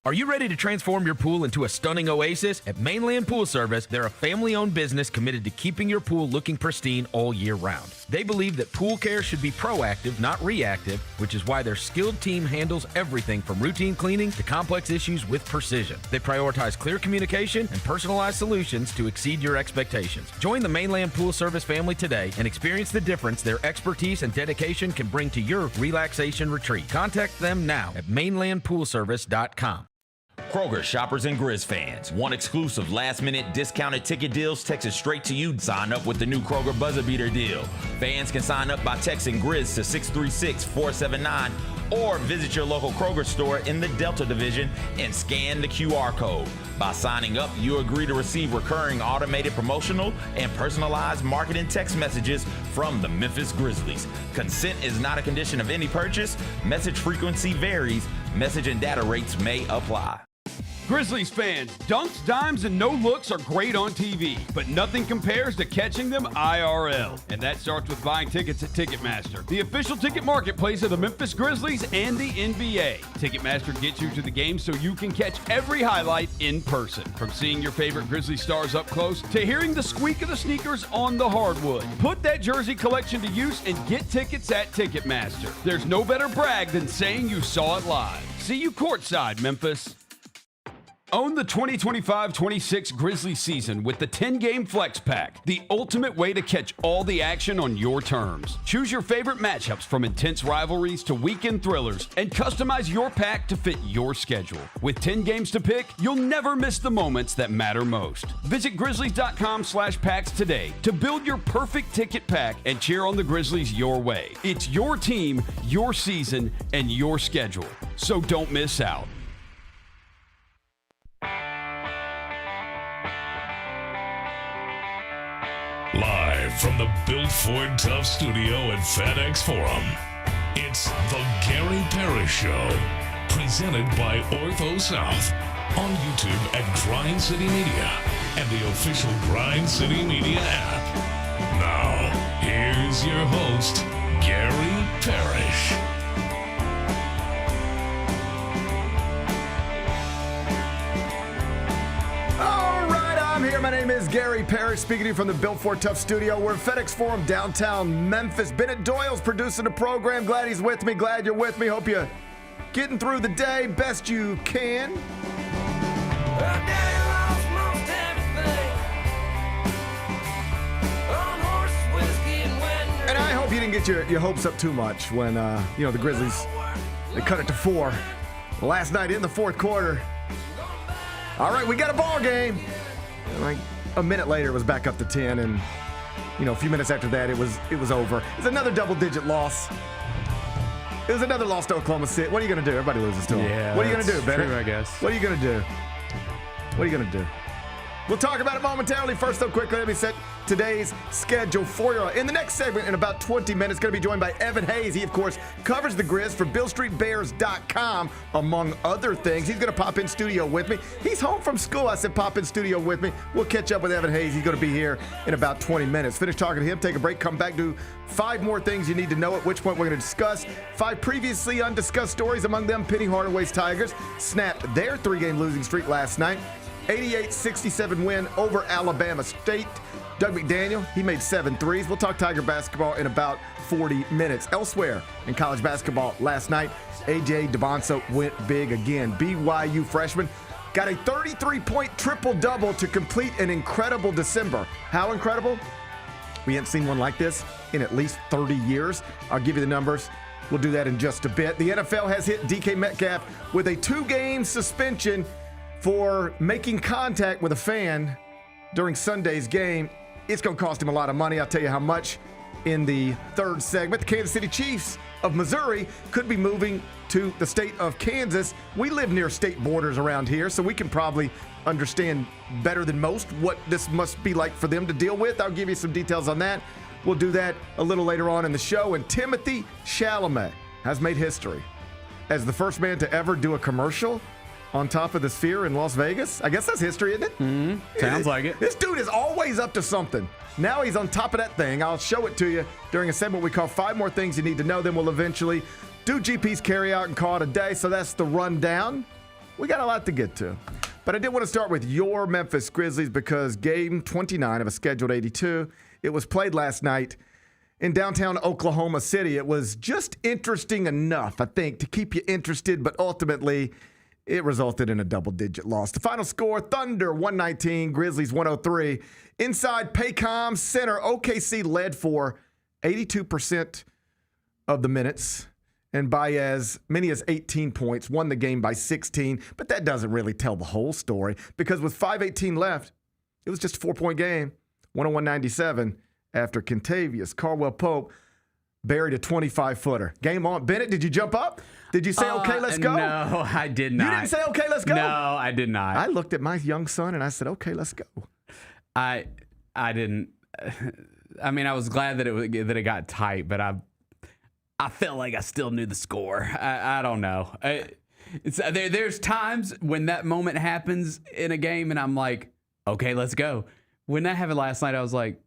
Are you ready to transform your pool into a stunning oasis? At Mainland Pool Service, they're a family-owned business committed to keeping your pool looking pristine all year round. They believe that pool care should be proactive, not reactive, which is why their skilled team handles everything from routine cleaning to complex issues with precision. They prioritize clear communication and personalized solutions to exceed your expectations. Join the Mainland Pool Service family today and experience the difference their expertise and dedication can bring to your relaxation retreat. Contact them now at mainlandpoolservice.com. Kroger shoppers and Grizz fans. One exclusive last-minute discounted ticket deals texted straight to you. Sign up with the new Kroger Buzzer Beater deal. Fans can sign up by texting Grizz to 636-479 or visit your local Kroger store in the Delta Division and scan the QR code. By signing up, you agree to receive recurring automated promotional and personalized marketing text messages from the Memphis Grizzlies. Consent is not a condition of any purchase. Message frequency varies. Message and data rates may apply. Grizzlies fans, dunks, dimes, and no-looks are great on TV, but nothing compares to catching them IRL. And that starts with buying tickets at Ticketmaster, the official ticket marketplace of the Memphis Grizzlies and the NBA. Ticketmaster gets you to the game so you can catch every highlight in person. From seeing your favorite Grizzly stars up close to hearing the squeak of the sneakers on the hardwood. Put that jersey collection to use and get tickets at Ticketmaster. There's no better brag than saying you saw it live. See you courtside, Memphis. Own the 2025-26 Grizzlies season with the 10-game Flex Pack, the ultimate way to catch all the action on your terms. Choose your favorite matchups from intense rivalries to weekend thrillers and customize your pack to fit your schedule. With 10 games to pick, you'll never miss the moments that matter most. Visit Grizzlies.com/packs today to build your perfect ticket pack and cheer on the Grizzlies your way. It's your team, your season, and your schedule. So don't miss out. Live from the Built Ford Tough studio at FedEx Forum, it's the Gary Parrish Show, presented by Ortho South, on YouTube at Grind City Media and the official Grind City Media app. Now, here's your host, Gary Parrish. Here. My name is Gary Parrish, speaking to you from the Built Ford Tough studio. We're at FedEx Forum, downtown Memphis. Bennett Doyle's producing the program. Glad he's with me. Glad you're with me. Hope you're getting through the day best you can. And I hope you didn't get your hopes up too much when, the Grizzlies, they cut it to 4 last night in the fourth quarter. All right, we got a ball game. Like a minute later, it was back up to 10, and a few minutes after that, it was over. It's another double-digit loss. It was another loss to Oklahoma City. What are you going to do? Everybody loses to them. Yeah, what are you going to do, Bennett? True, I guess. What are you going to do? What are you going to do? We'll talk about it momentarily. First, though, quickly, let me set today's schedule for you. In the next segment, in about 20 minutes, going to be joined by Evan Hayes. He, of course, covers the Grizz for BillStreetBears.com, among other things. He's going to pop in studio with me. He's home from school. I said pop in studio with me. We'll catch up with Evan Hayes. He's going to be here in about 20 minutes. Finish talking to him, take a break, come back, do 5 more things you need to know, at which point we're going to discuss 5 previously undiscussed stories. Among them, Penny Hardaway's Tigers snapped their 3-game losing streak last night. 88-67 win over Alabama State. Doug McDaniel, he made 7 threes. We'll talk Tiger basketball in about 40 minutes. Elsewhere in college basketball last night, A.J. DeBonso went big again. BYU freshman got a 33-point triple-double to complete an incredible December. How incredible? We haven't seen one like this in at least 30 years. I'll give you the numbers. We'll do that in just a bit. The NFL has hit DK Metcalf with a 2-game suspension for making contact with a fan during Sunday's game. It's going to cost him a lot of money. I'll tell you how much in the third segment. The Kansas City Chiefs of Missouri could be moving to the state of Kansas. We live near state borders around here, so we can probably understand better than most what this must be like for them to deal with. I'll give you some details on that. We'll do that a little later on in the show. And Timothy Chalamet has made history as the first man to ever do a commercial on top of the Sphere in Las Vegas. I guess that's history, isn't it? Sounds like it. This dude is always up to something. Now he's on top of that thing. I'll show it to you during a segment we call 5 More Things You Need to Know. Then we'll eventually do GP's carry out and call it a day. So that's the rundown. we got a lot to get to. But I did want to start with your Memphis Grizzlies because game 29 of a scheduled 82, it was played last night in downtown Oklahoma City. It was just interesting enough, I think, to keep you interested, but ultimately it resulted in a double-digit loss. The final score, Thunder 119, Grizzlies 103. Inside Paycom Center, OKC led for 82% of the minutes and by as many as 18 points, won the game by 16. But that doesn't really tell the whole story because with 5:18 left, it was just a 4-point game, 101-97 after Kentavious Caldwell-Pope buried a 25-footer. Game on. Bennett, did you jump up? Did you say, okay, let's go? No, I did not. You didn't say, okay, let's go? No, I did not. I looked at my young son and I said, okay, let's go. I didn't. I mean, I was glad that it got tight, but I felt like I still knew the score. I don't know. There's times when that moment happens in a game and I'm like, okay, let's go. When that happened last night, I was like,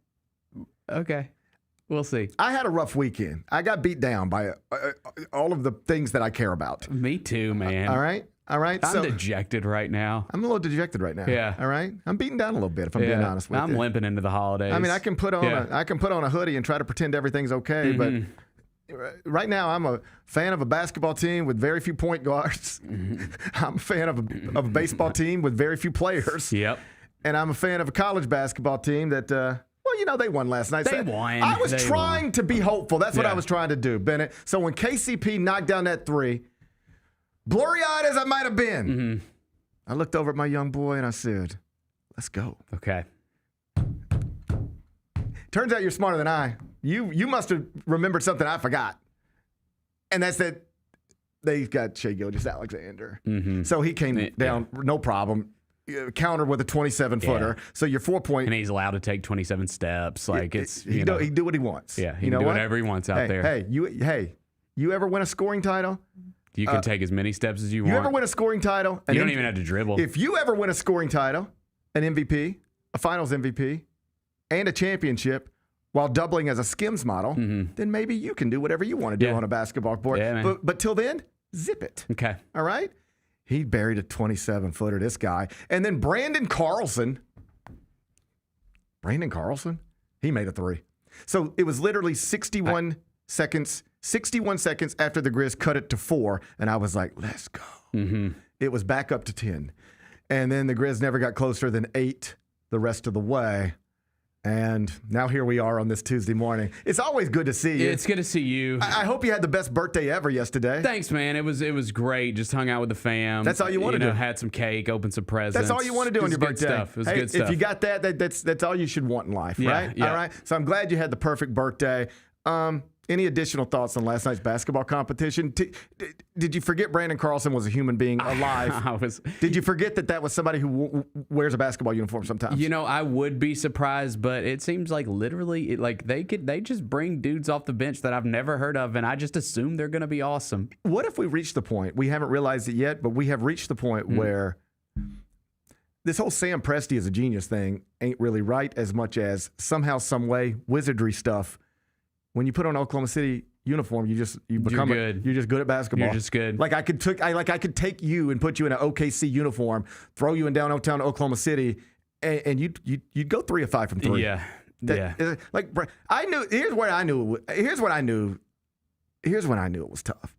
okay, we'll see. I had a rough weekend. I got beat down by all of the things that I care about. Me too, man. All right. I'm dejected right now. I'm a little dejected right now. Yeah. All right. I'm beaten down a little bit, if I'm being honest with you. I'm limping into the holidays. I mean, I can put on a hoodie and try to pretend everything's okay, but right now I'm a fan of a basketball team with very few point guards. I'm a fan of a baseball team with very few players. Yep. And I'm a fan of a college basketball team that they won last night. They won. I was trying to be hopeful. That's what I was trying to do, Bennett. So when KCP knocked down that three, blurry-eyed as I might have been, I looked over at my young boy and I said, let's go. Okay. Turns out you're smarter than I. You must have remembered something I forgot. And that's that they've got Shai Gilgeous-Alexander. So he came down, no problem. Counter with a 27-footer. Yeah. So your 4-point. And he's allowed to take 27 steps. Like he do what he wants. Yeah, he can do whatever he wants out there. Hey, you ever win a scoring title? You can take as many steps as you want. You ever win a scoring title? You don't even have to dribble. If you ever win a scoring title, an MVP, a finals MVP, and a championship while doubling as a skims model, then maybe you can do whatever you want to do on a basketball court. Yeah, but till then, zip it. Okay. All right? He buried a 27-footer, this guy. And then Brandon Carlson, he made a three. So it was literally 61 seconds after the Grizz cut it to 4, and I was like, let's go. It was back up to 10. And then the Grizz never got closer than 8 the rest of the way. And now here we are on this Tuesday morning. It's always good to see you. It's good to see you. I hope you had the best birthday ever yesterday. Thanks, man. It was great. Just hung out with the fam. That's all you want to do. Had some cake, opened some presents. That's all you want to do on your birthday. Stuff. It was good stuff. If you got that's all you should want in life, right? Yeah. All right. So I'm glad you had the perfect birthday. Any additional thoughts on last night's basketball competition? Did you forget Brandon Carlson was a human being alive? Did you forget that was somebody who wears a basketball uniform sometimes? I would be surprised, but it seems like literally, they just bring dudes off the bench that I've never heard of, and I just assume they're going to be awesome. What if we reach the point? We haven't realized it yet, but we have reached the point where this whole Sam Presti is a genius thing ain't really right as much as somehow, some way, wizardry stuff. When you put on Oklahoma City uniform, you're just good at basketball. You're just good. Like I could take you and put you in an OKC uniform, throw you in downtown Oklahoma City, and you'd go 3 of 5 from 3. Yeah. Like I knew. Here's what I knew it was tough.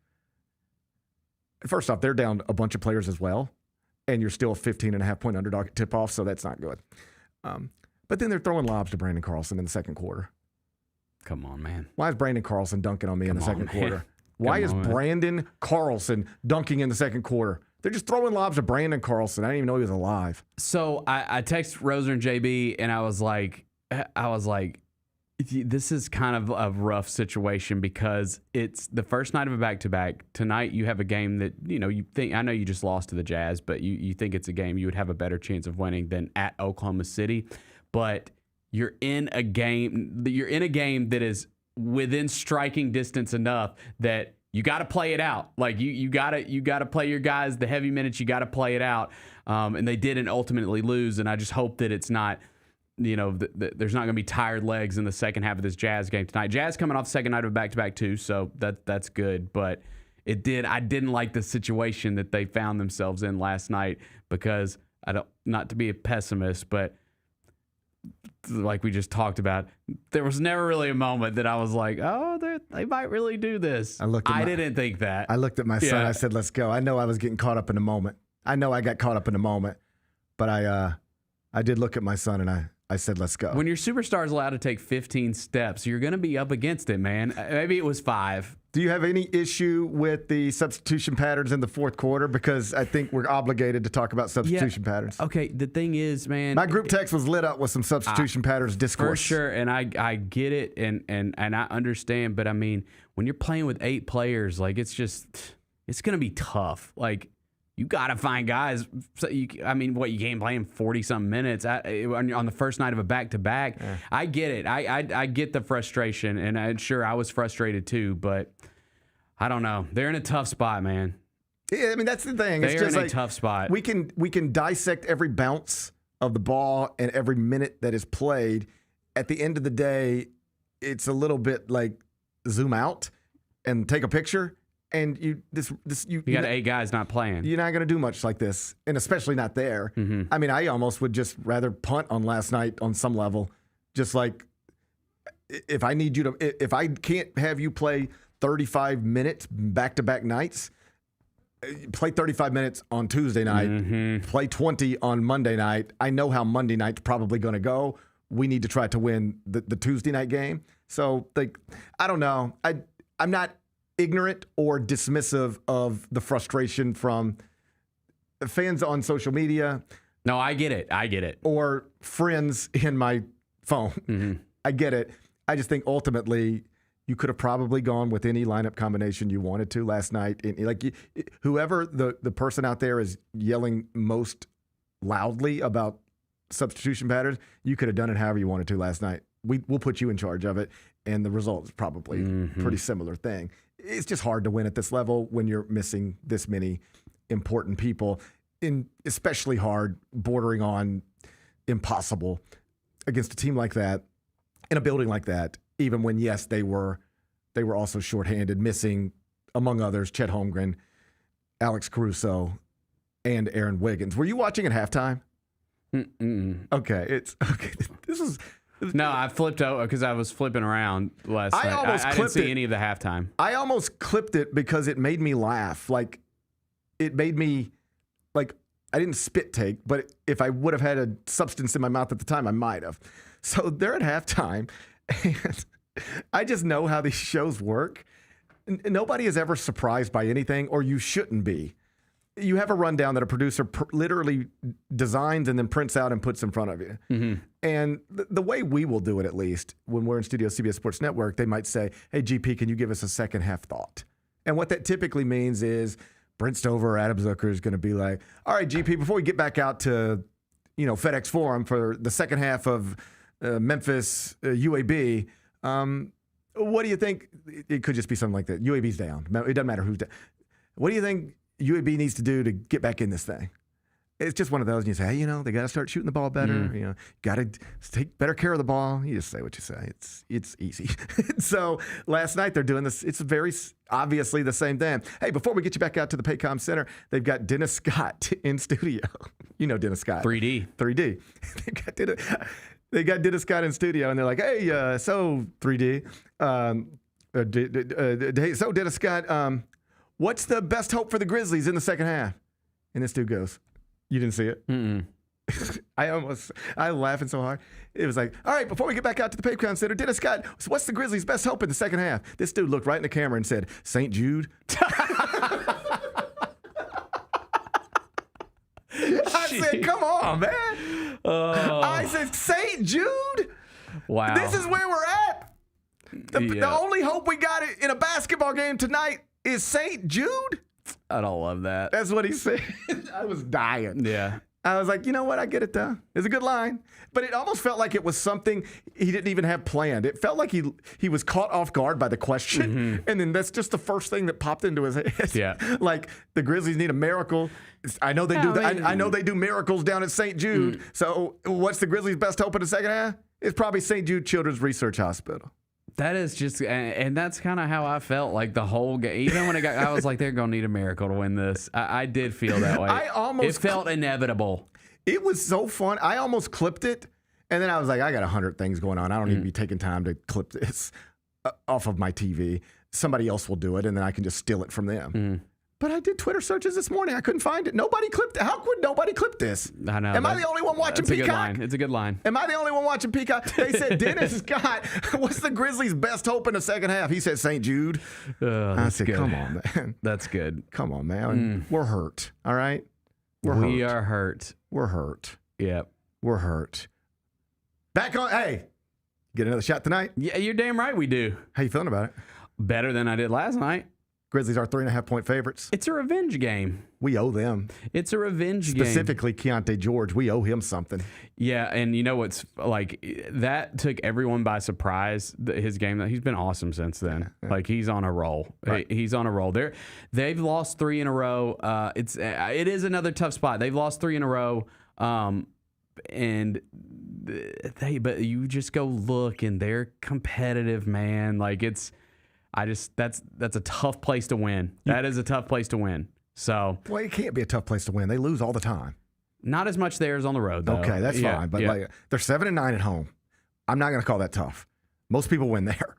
First off, they're down a bunch of players as well, and you're still a 15.5-point underdog at tip-off, so that's not good. But then they're throwing lobs to Brandon Carlson in the second quarter. Come on, man. Why is Brandon Carlson dunking on me in the second quarter? Why is Brandon Carlson dunking in the second quarter? They're just throwing lobs to Brandon Carlson. I didn't even know he was alive. So I texted Roser and JB, and I was like, this is kind of a rough situation because it's the first night of a back-to-back. Tonight you have a game that, you think, I know you just lost to the Jazz, but you think it's a game you would have a better chance of winning than at Oklahoma City. But you're in a game that is within striking distance enough that you got to play it out. Like you got to play your guys the heavy minutes. You got to play it out. And they didn't ultimately lose. And I just hope that it's not, there's not going to be tired legs in the second half of this Jazz game tonight. Jazz coming off second night of a back-to-back too, so that's good. But I didn't like the situation that they found themselves in last night because not to be a pessimist, but like we just talked about, there was never really a moment that I was like, oh, they might really do this. I didn't think that. I looked at my son. I said, let's go. I know I was getting caught up in the moment. I know I got caught up in the moment, but I did look at my son and I said, let's go. When your superstar is allowed to take 15 steps, you're going to be up against it, man. Maybe it was 5. Do you have any issue with the substitution patterns in the fourth quarter? Because I think we're obligated to talk about substitution patterns. Okay, the thing is, man. My group text was lit up with some substitution patterns discourse. For sure, and I get it, and I understand. But, I mean, when you're playing with 8 players, like, it's going to be tough. Like, you got to find guys. You can't play them 40-something minutes on the first night of a back-to-back. Yeah. I get it. I get the frustration, and I was frustrated too, but I don't know. They're in a tough spot, man. Yeah, I mean, that's the thing. They're in a tough spot. We can dissect every bounce of the ball and every minute that is played. At the end of the day, it's a little bit like zoom out and take a picture. And you got 8 guys not playing. You're not going to do much like this, and especially not there. Mm-hmm. I mean, I almost would just rather punt on last night on some level. Just like if I can't have you play 35 minutes back-to-back nights, play 35 minutes on Tuesday night, play 20 on Monday night. I know how Monday night's probably going to go. We need to try to win the Tuesday night game. So, like, I don't know. I'm not ignorant or dismissive of the frustration from fans on social media. No, I get it. Or friends in my phone. Mm-hmm. I get it. I just think ultimately you could have probably gone with any lineup combination you wanted to last night. Whoever the person out there is yelling most loudly about substitution patterns, you could have done it however you wanted to last night. We'll put you in charge of it, and the result is probably a pretty similar thing. It's just hard to win at this level when you're missing this many important people, especially hard, bordering on impossible against a team like that, in a building like that, even when, yes, they were also shorthanded, missing, among others, Chet Holmgren, Alex Caruso, and Aaron Wiggins. Were you watching at halftime? Okay. This is... No, I flipped out because I was flipping around last night. I didn't see any of the halftime. I almost clipped it because it made me laugh. Like, it made me, like, I didn't spit take, but if I would have had a substance in my mouth at the time, I might have. So they're at halftime, and I just know how these shows work. Nobody is ever surprised by anything, or you shouldn't be. You have a rundown that a producer literally designs and then prints out and puts in front of you. Mm-hmm. And the way we will do it, at least, when we're in studio CBS Sports Network, they might say, hey, GP, can you give us a second half thought? And what that typically means is Brent Stover or Adam Zucker is going to be like, all right, GP, before we get back out to FedEx Forum for the second half of Memphis UAB, what do you think? It could just be something like that. UAB's down. It doesn't matter who's down. What do you think UAB needs to do to get back in this thing? It's just one of those, and you say, hey, they got to start shooting the ball better. Got to take better care of the ball. You just say what you say. It's easy. So last night they're doing this. It's very obviously the same thing. Hey, before we get you back out to the Paycom Center, they've got Dennis Scott in studio. You know Dennis Scott. 3D. They got Dennis Scott in studio, and they're like, hey, so 3D. So Dennis Scott, what's the best hope for the Grizzlies in the second half? And this dude goes, you didn't see it? Mm-mm. I laughing so hard. It was like, all right, before we get back out to the Paycom Center, Dennis Scott, what's the Grizzlies' best hope in the second half? This dude looked right in the camera and said, St. Jude. I said, come on, man. I said, St. Jude? Wow. This is where we're at. The only hope we got in a basketball game tonight is St. Jude? I don't love that. That's what he said. I was dying. Yeah. I was like, you know what? I get it, though. It's a good line. But it almost felt like it was something he didn't even have planned. It felt like he was caught off guard by the question. Mm-hmm. And then that's just the first thing that popped into his head. Yeah. Like, the Grizzlies need a miracle. I know they do that. I know they do miracles down at St. Jude. So what's the Grizzlies' best hope in the second half? It's probably St. Jude Children's Research Hospital. That is just, and that's kind of how I felt like the whole game. Even when I was like, they're going to need a miracle to win this. I did feel that way. It felt inevitable. It was so fun. I almost clipped it, and then I was like, I got 100 things going on. I don't need to be taking time to clip this off of my TV. Somebody else will do it, and then I can just steal it from them. But I did Twitter searches this morning. I couldn't find it. Nobody clipped it. How could nobody clip this? I know. Am I the only one watching Peacock? It's a good line. Am I the only one watching Peacock? They said, Dennis Scott, what's the Grizzlies' best hope in the second half? He said St. Jude. I said, come on, man. That's good. Come on, man. We're hurt, all right? We are hurt. We're hurt. Yep. We're hurt. Back on. Hey, get another shot tonight? Yeah, you're damn right we do. How you feeling about it? Better than I did last night. Grizzlies are 3.5-point favorites. It's a revenge game. We owe them. It's a revenge game. Specifically, Keontae George. We owe him something. Yeah, and you know what's like that took everyone by surprise. His game, he's been awesome since then. Yeah. Like he's on a roll. Right. He's on a roll. They've lost 3 in a row. It is another tough spot. They've lost 3 in a row, and but you just go look and they're competitive, man. Like it's. That's a tough place to win. That is a tough place to win. So well, it can't be a tough place to win. They lose all the time. Not as much there as on the road, though. Okay, that's fine. But like, they're 7-9 at home. I'm not going to call that tough. Most people win there.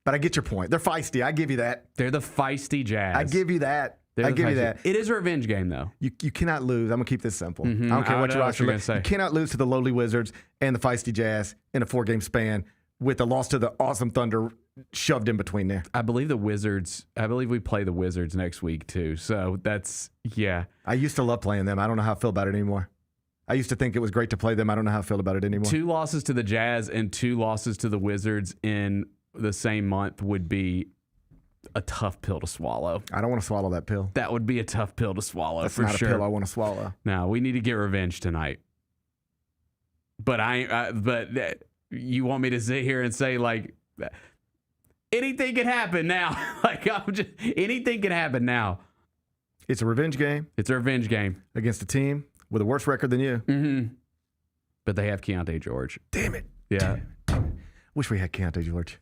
But I get your point. They're feisty. I give you that. They're the feisty Jazz. I give you that. I give you that. It is a revenge game, though. You cannot lose. I'm going to keep this simple. I don't care what your roster is. You cannot lose to the lowly Wizards and the feisty Jazz in a 4-game span with the loss to the awesome Thunder shoved in between there. I believe we play the Wizards next week too. So that's, yeah. I used to love playing them. I don't know how I feel about it anymore. I used to think it was great to play them. I don't know how I feel about it anymore. 2 losses to the Jazz and 2 losses to the Wizards in the same month would be a tough pill to swallow. I don't want to swallow that pill. That would be a tough pill to swallow. That's for not sure. a pill I want to swallow. No, we need to get revenge tonight. But you want me to sit here and say like anything can happen now? Like anything can happen now. It's a revenge game. It's a revenge game against a team with a worse record than you. Mm-hmm. But they have Keontae George. Damn it. Yeah. Damn it. Wish we had Keontae George.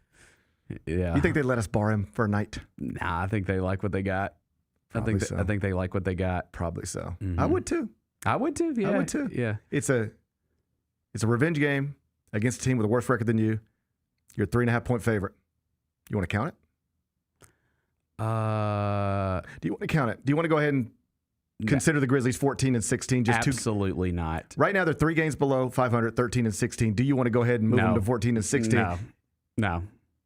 Yeah. You think they'd let us borrow him for a night? Nah, I think they like what they got. I think they like what they got. Probably so. Mm-hmm. I would too. I would too. Yeah. I would too. Yeah. It's a revenge game against a team with a worse record than you. You're a 3.5-point favorite. You want to count it? Do you want to count it? Do you want to go ahead and consider the Grizzlies 14-16? Absolutely not. Right now they're 3 games below 500, 13-16. Do you want to go ahead and move them to 14-16? No.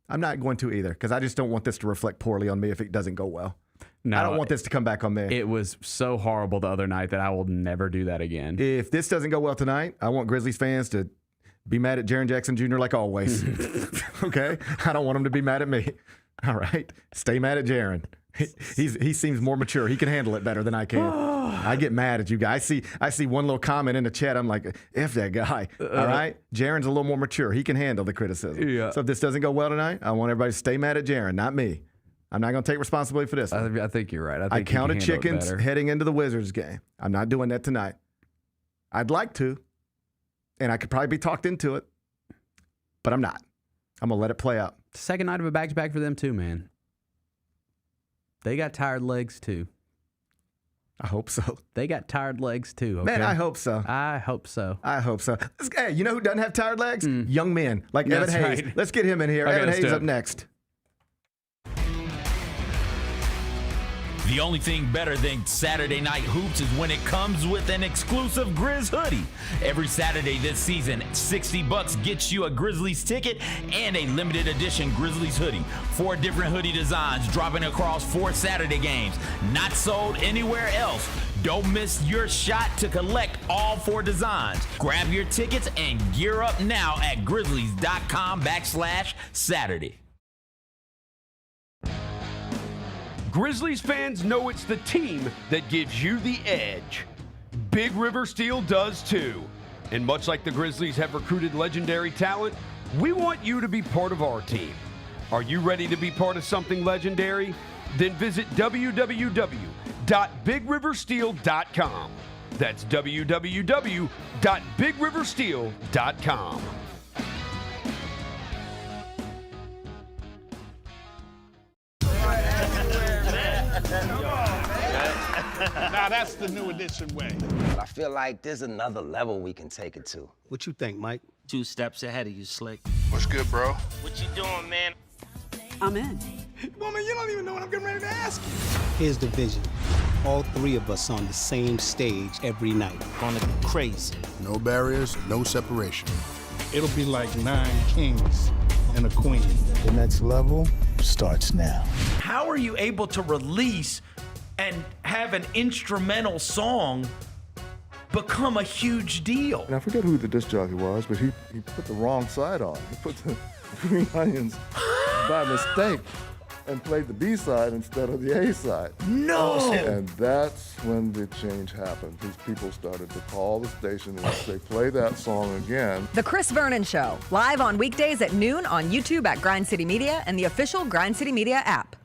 I'm not going to either because I just don't want this to reflect poorly on me if it doesn't go well. No, I don't want this to come back on me. It was so horrible the other night that I will never do that again. If this doesn't go well tonight, I want Grizzlies fans to be mad at Jaren Jackson Jr. like always. Okay? I don't want them to be mad at me. All right? Stay mad at Jaren. He seems more mature. He can handle it better than I can. I get mad at you guys. I see one little comment in the chat. I'm like, F that guy. All right? Jaren's a little more mature. He can handle the criticism. Yeah. So if this doesn't go well tonight, I want everybody to stay mad at Jaren, not me. I'm not going to take responsibility for this one. I think you're right. I counted chickens heading into the Wizards game. I'm not doing that tonight. I'd like to, and I could probably be talked into it, but I'm not. I'm going to let it play out. Second night of a back-to-back for them too, man. They got tired legs too. I hope so. They got tired legs too. Okay? Man, I hope so. I hope so. I hope so. Hey, you know who doesn't have tired legs? Young men like That's Evan Hayes. right. Let's get him in here. Okay, Evan Hayes do it. up next. The only thing better than Saturday Night Hoops is when it comes with an exclusive Grizz hoodie. Every Saturday this season, $60 gets you a Grizzlies ticket and a limited edition Grizzlies hoodie. 4 different hoodie designs dropping across 4 Saturday games. Not sold anywhere else. Don't miss your shot to collect all 4 designs. Grab your tickets and gear up now at grizzlies.com/Saturday. Grizzlies fans know it's the team that gives you the edge. Big River Steel does too. And much like the Grizzlies have recruited legendary talent, we want you to be part of our team. Are you ready to be part of something legendary? Then visit www.bigriversteel.com. That's www.bigriversteel.com. Now that's the new edition way. I feel like there's another level we can take it to. What you think, Mike? 2 steps ahead of you, Slick. What's good, bro? What you doing, man? I'm in. Woman, you don't even know what I'm getting ready to ask you. Here's the vision. All 3 of us on the same stage every night. Gonna go crazy. No barriers, no separation. It'll be like 9 kings and a queen. The next level starts now. How are you able to release and have an instrumental song become a huge deal? And I forget who the disc jockey was, but he put the wrong side on. He put the Green Onions by mistake and played the B side instead of the A side. No! And that's when the change happened. These people started to call the station and say, play that song again. The Chris Vernon Show, live on weekdays at noon on YouTube at Grind City Media and the official Grind City Media app.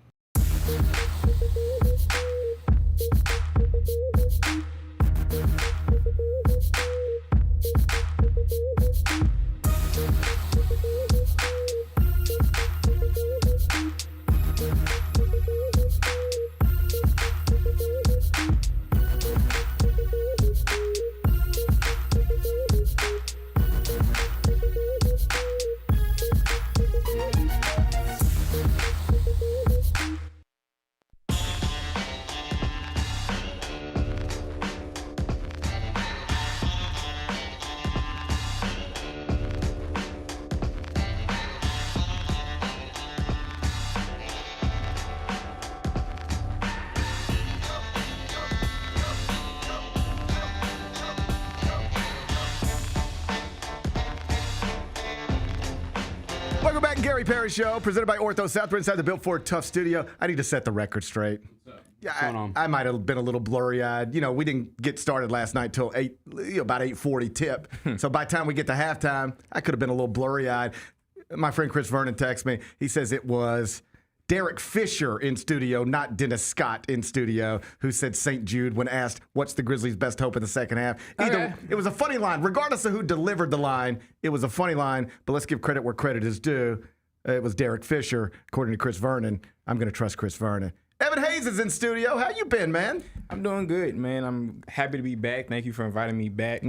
Welcome back, Gary Parrish Show, presented by Ortho South. We're inside the Built Ford Tough studio. I need to set the record straight. Yeah, I might have been a little blurry-eyed. You know, we didn't get started last night till about 8:40 tip. So by the time we get to halftime, I could have been a little blurry-eyed. My friend Chris Vernon texts me. He says it was Derek Fisher in studio, not Dennis Scott in studio, who said St. Jude when asked, what's the Grizzlies' best hope in the second half? It was a funny line. Regardless of who delivered the line, it was a funny line, but let's give credit where credit is due. It was Derek Fisher, according to Chris Vernon. I'm going to trust Chris Vernon. Evan Hayes is in studio. How you been, man? I'm doing good, man. I'm happy to be back. Thank you for inviting me back.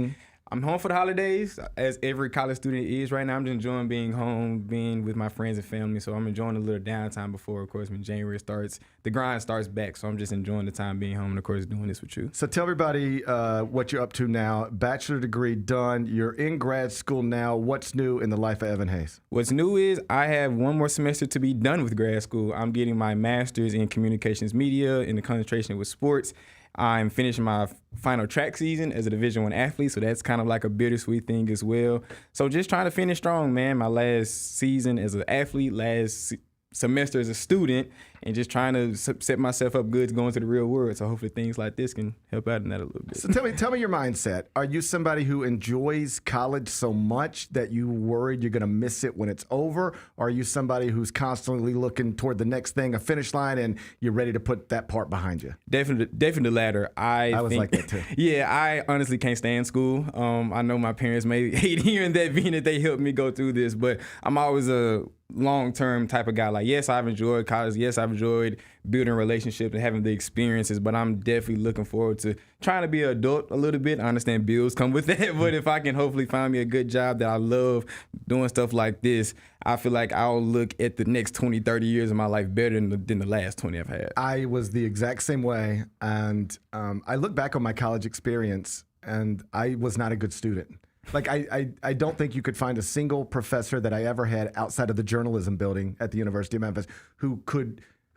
I'm home for the holidays, as every college student is right now. I'm just enjoying being home, being with my friends and family. So I'm enjoying a little downtime before, of course, when January starts, the grind starts back. So I'm just enjoying the time being home and, of course, doing this with you. So tell everybody what you're up to now. Bachelor degree done. You're in grad school now. What's new in the life of Evan Hayes? What's new is I have one more semester to be done with grad school. I'm getting my master's in communications media in the concentration with sports. I'm finishing my final track season as a Division I athlete, so that's kind of like a bittersweet thing as well. So just trying to finish strong, man. My last season as an athlete, last semester as a student, and just trying to set myself up good to go into the real world. So hopefully things like this can help out in that a little bit. So tell me your mindset. Are you somebody who enjoys college so much that you worried you're going to miss it when it's over? Or are you somebody who's constantly looking toward the next thing, a finish line, and you're ready to put that part behind you? Definitely the latter. I was like that too. Yeah, I honestly can't stand school. I know my parents may hate hearing that, being that they helped me go through this, but I'm always a long-term type of guy. Like, yes, I've enjoyed college. Yes, I've enjoyed building relationships and having the experiences, but I'm definitely looking forward to trying to be an adult a little bit. I understand bills come with that, but if I can hopefully find me a good job that I love doing stuff like this, I feel like I'll look at the next 20, 30 years of my life better than the last 20 I've had. I was the exact same way, and I look back on my college experience, and I was not a good student. Like, I don't think you could find a single professor that I ever had outside of the journalism building at the University of Memphis who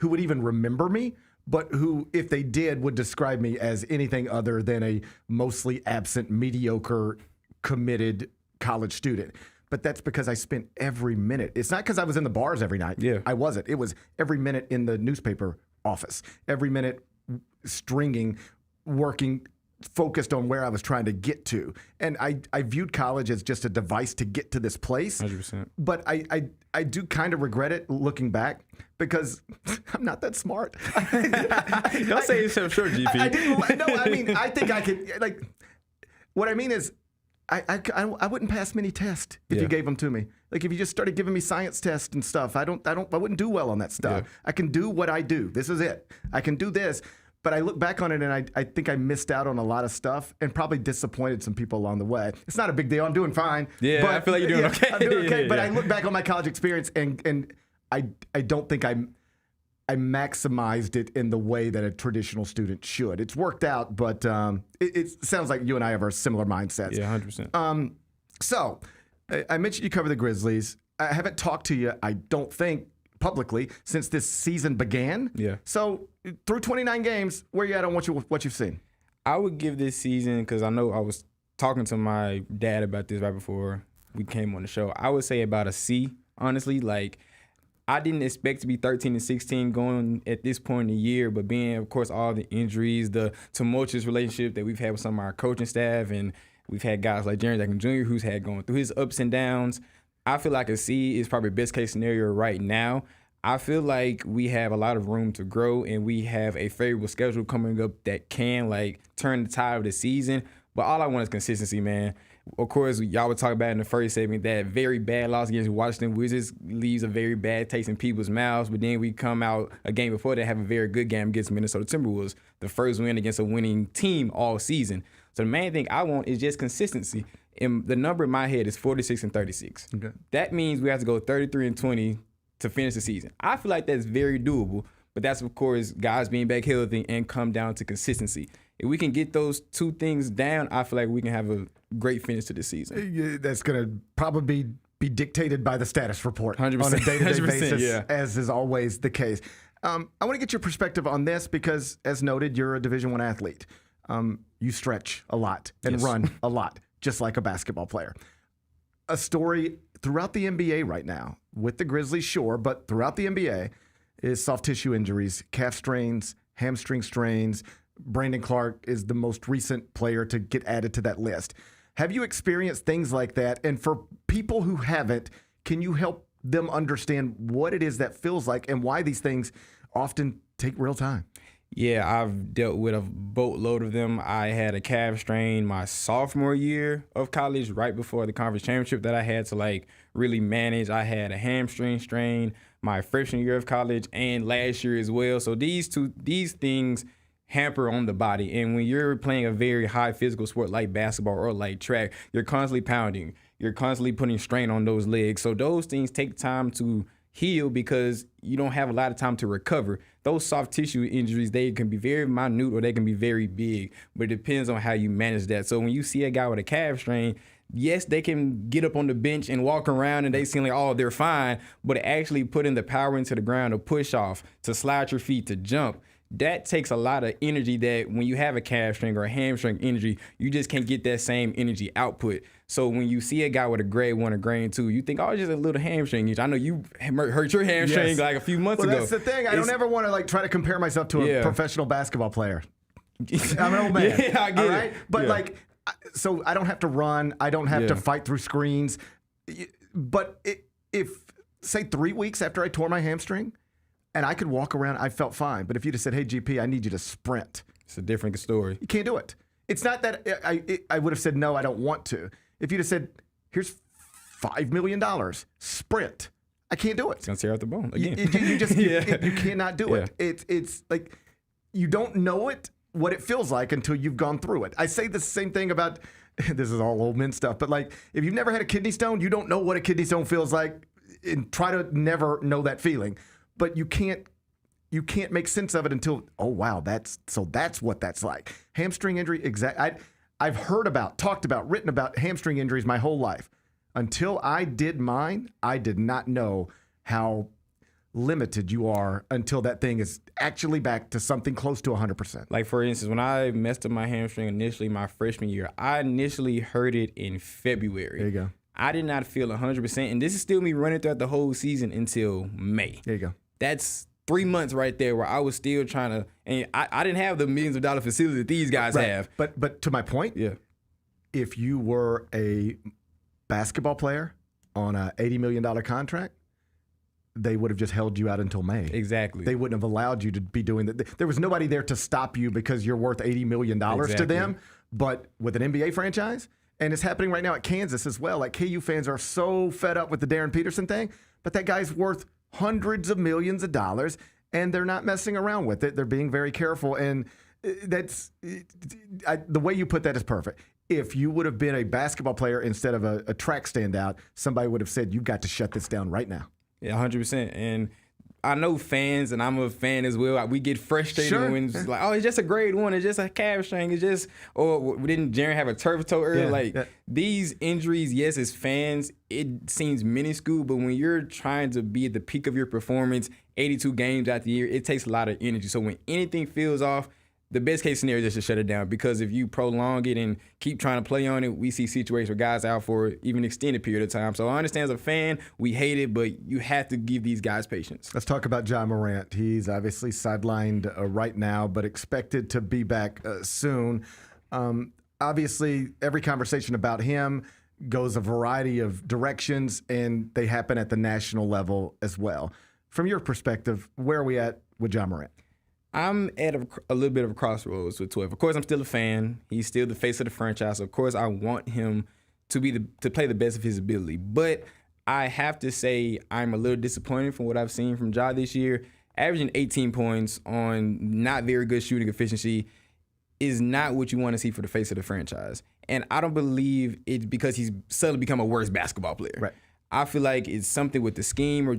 would even remember me, but who, if they did, would describe me as anything other than a mostly absent, mediocre, committed college student. But that's because I spent every minute. It's not because I was in the bars every night. Yeah. I wasn't. It was every minute in the newspaper office, every minute stringing, working, focused on where I was trying to get to. And I viewed college as just a device to get to this place. 100%. But I do kind of regret it looking back because I'm not that smart. Don't say yourself short, GP. I think I could, like, what I mean is I wouldn't pass many tests if you gave them to me. Like, if you just started giving me science tests and stuff, I wouldn't do well on that stuff. Yeah. I can do what I do. This is it. I can do this. But I look back on it, and I think I missed out on a lot of stuff and probably disappointed some people along the way. It's not a big deal. I'm doing fine. Yeah, but, I feel like you're doing okay. I'm doing okay. Yeah, but yeah. I look back on my college experience, and I don't think I maximized it in the way that a traditional student should. It's worked out, but it sounds like you and I have our similar mindsets. Yeah, 100%. So I mentioned you cover the Grizzlies. I haven't talked to you, I don't think, publicly since this season began. Yeah. So through 29 games, where you at on what you've seen? I would give this season, because I know I was talking to my dad about this right before we came on the show. I would say about a C, honestly. Like, I didn't expect to be 13-16 going at this point in the year, but being, of course, all the injuries, the tumultuous relationship that we've had with some of our coaching staff, and we've had guys like Jerry Jackson Jr. who's had going through his ups and downs. I feel like a C is probably best case scenario right now. I feel like we have a lot of room to grow, and we have a favorable schedule coming up that can like turn the tide of the season. But all I want is consistency, man. Of course, y'all would talk about in the first segment that very bad loss against Washington Wizards leaves a very bad taste in people's mouths. But then we come out a game before that, have a very good game against Minnesota Timberwolves, the first win against a winning team all season. So the main thing I want is just consistency. And the number in my head is 46-36. Okay. That means we have to go 33-20 to finish the season. I feel like that's very doable, but that's, of course, guys being back healthy and come down to consistency. If we can get those two things down, I feel like we can have a great finish to the season. That's going to probably be dictated by the status report 100%, on a day-to-day 100%, basis, yeah. as is always the case. I want to get your perspective on this because, as noted, you're a Division I athlete. You stretch a lot and run a lot, just like a basketball player. A story throughout the NBA right now, with the Grizzlies, sure, but throughout the NBA, is soft tissue injuries, calf strains, hamstring strains. Brandon Clark is the most recent player to get added to that list. Have you experienced things like that? And for people who haven't, can you help them understand what it is that feels like and why these things often take real time? Yeah, I've dealt with a boatload of them. I had a calf strain my sophomore year of college, right before the conference championship, that I had to like really manage. I had a hamstring strain my freshman year of college and last year as well. So these things hamper on the body. And when you're playing a very high physical sport like basketball or like track, you're constantly pounding. You're constantly putting strain on those legs. So those things take time to heal because you don't have a lot of time to recover. Those soft tissue injuries, they can be very minute or they can be very big, but it depends on how you manage that. So when you see a guy with a calf strain, yes, they can get up on the bench and walk around and they seem like, oh, they're fine, but actually putting the power into the ground to push off, to slide your feet, to jump, that takes a lot of energy that when you have a calf strain or a hamstring injury, you just can't get that same energy output. So when you see a guy with a grade 1 or grade 2, you think, oh, it's just a little hamstring injury. I know you hurt your hamstring like a few months ago. Well, that's the thing. I don't ever want to like try to compare myself to a professional basketball player. I'm an old man. Yeah, I get all right? it. But like, so I don't have to run. I don't have to fight through screens. But if, say, 3 weeks after I tore my hamstring, and I could walk around, I felt fine. But if you just said, hey, GP, I need you to sprint. It's a different story. You can't do it. It's not that I would have said, no, I don't want to. If you'd have said, here's $5 million, sprint. I can't do it. It's going to tear out the bone again. You just you cannot do it. It's like you don't know what it feels like until you've gone through it. I say the same thing about, this is all old men stuff, but like if you've never had a kidney stone, you don't know what a kidney stone feels like, and try to never know that feeling. But you can't make sense of it until, oh wow, that's what that's like. Hamstring injury, I've heard about, talked about, written about hamstring injuries my whole life. Until I did mine, I did not know how limited you are until that thing is actually back to something close to 100%. Like, for instance, when I messed up my hamstring initially my freshman year, I initially hurt it in February. There you go. I did not feel 100%, and this is still me running throughout the whole season until May. There you go. That's 3 months right there where I was still trying to, and I didn't have the millions of dollar facility that these guys have. But to my point, if you were a basketball player on an $80 million contract, they would have just held you out until May. Exactly. They wouldn't have allowed you to be doing that. There was nobody there to stop you because you're worth $80 million to them. But with an NBA franchise, and it's happening right now at Kansas as well. Like, KU fans are so fed up with the Darren Peterson thing, but that guy's worth hundreds of millions of dollars, and they're not messing around with it. They're being very careful, and the way you put that is perfect. If you would have been a basketball player instead of a track standout, somebody would have said, you've got to shut this down right now. Yeah, 100%. And I know fans, and I'm a fan as well, we get frustrated when it's like, oh, it's just a grade 1, it's just a calf strain, it's just, or didn't Jaren have a turf toe earlier? These injuries, yes, as fans, it seems minuscule, but when you're trying to be at the peak of your performance, 82 games out the year, it takes a lot of energy. So when anything feels off, the best case scenario is just to shut it down, because if you prolong it and keep trying to play on it, we see situations where guys out for even extended period of time. So I understand as a fan, we hate it, but you have to give these guys patience. Let's talk about Ja Morant. He's obviously sidelined right now, but expected to be back soon. Obviously, every conversation about him goes a variety of directions, and they happen at the national level as well. From your perspective, where are we at with Ja Morant? I'm at a little bit of a crossroads with 12. Of course, I'm still a fan. He's still the face of the franchise. Of course, I want him to play the best of his ability. But I have to say I'm a little disappointed from what I've seen from Ja this year. Averaging 18 points on not very good shooting efficiency is not what you want to see for the face of the franchise. And I don't believe it's because he's suddenly become a worse basketball player. Right. I feel like it's something with the scheme, or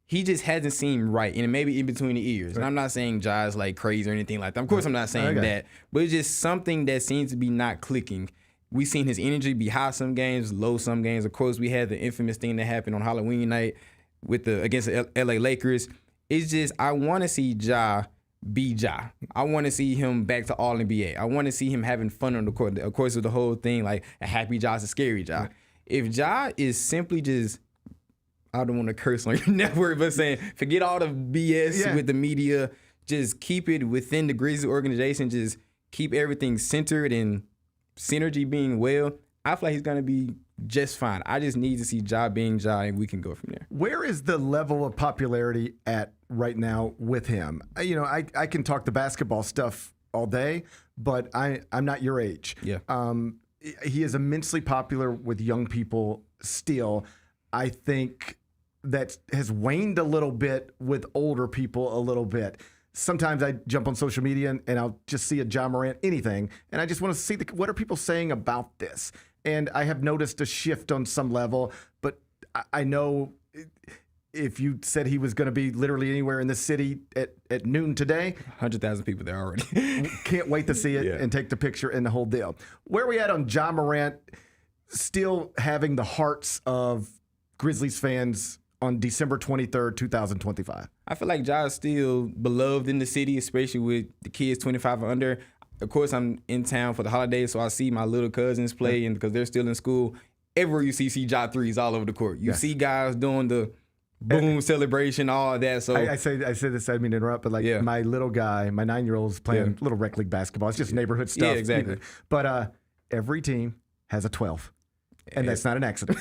he just hasn't seemed right, and maybe in between the ears. Right. And I'm not saying Ja is like crazy or anything like that. Of course, I'm not saying that. But it's just something that seems to be not clicking. We've seen his energy be high some games, low some games. Of course, we had the infamous thing that happened on Halloween night against the LA Lakers. It's just, I want to see Ja be Ja. I want to see him back to All-NBA. I want to see him having fun on the court. Of course, with the whole thing, like a happy Ja is a scary Ja. Right. If Ja is simply just, I don't want to curse on your network, but saying, forget all the BS with the media. Just keep it within the Grizzlies organization. Just keep everything centered and synergy being well. I feel like he's going to be just fine. I just need to see Ja being Ja, and we can go from there. Where is the level of popularity at right now with him? You know, I can talk the basketball stuff all day, but I'm not your age. Yeah. He is immensely popular with young people still. I think that has waned a little bit with older people a little bit. Sometimes I jump on social media and I'll just see a Ja Morant anything, and I just want to see what are people saying about this. And I have noticed a shift on some level, but I know if you said he was going to be literally anywhere in the city at noon today, 100,000 people there already. Can't wait to see it and take the picture and the whole deal. Where are we at on Ja Morant still having the hearts of Grizzlies fans on December 23rd, 2025? I feel like Ja is still beloved in the city, especially with the kids 25 and under. Of course, I'm in town for the holidays, so I see my little cousins play, and because they're still in school, everywhere you see Ja threes all over the court. You see guys doing the boom celebration, all of that. So I say this, I didn't mean to interrupt, but my little guy, my 9-year-old is playing little rec league basketball. It's just neighborhood stuff. Yeah, exactly. But every team has a 12. And that's not an accident.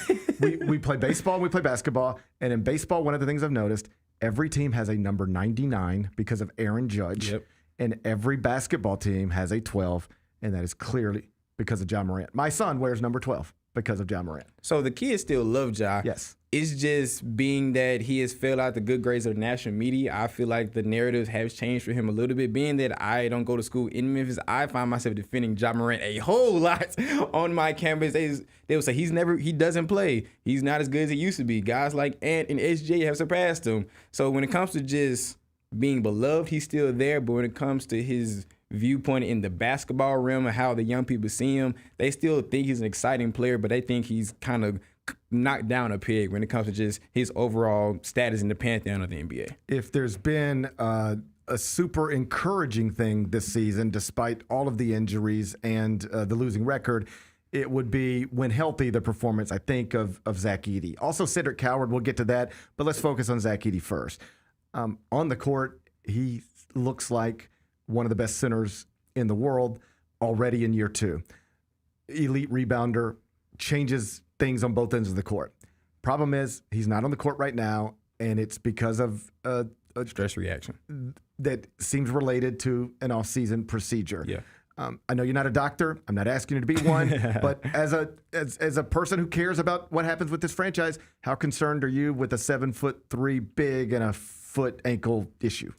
we play baseball, we play basketball, and in baseball, one of the things I've noticed, every team has a number 99 because of Aaron Judge, and every basketball team has a 12, and that is clearly because of Ja Morant. My son wears number 12 because of Ja Morant. So the kids still love Ja. Yes. It's just being that he has failed out the good grades of the national media, I feel like the narrative has changed for him a little bit. Being that I don't go to school in Memphis, I find myself defending Ja Morant a whole lot on my campus. They will say he doesn't play. He's not as good as he used to be. Guys like Ant and SJ have surpassed him. So when it comes to just being beloved, he's still there. But when it comes to his viewpoint in the basketball realm and how the young people see him, they still think he's an exciting player, but they think he's kind of knocked down a peg when it comes to just his overall status in the pantheon of the NBA. If there's been a super encouraging thing this season, despite all of the injuries and the losing record, it would be, when healthy, the performance, I think, of Zach Edey. Also, Cedric Coward, we'll get to that, but let's focus on Zach Edey first. On the court, he looks like one of the best centers in the world already in year 2. Elite rebounder, changes things on both ends of the court. Problem is, he's not on the court right now, and it's because of a stress reaction that seems related to an off-season procedure. Yeah. I know you're not a doctor. I'm not asking you to be one, but as a person who cares about what happens with this franchise, how concerned are you with a 7'3" big and a foot, ankle issue.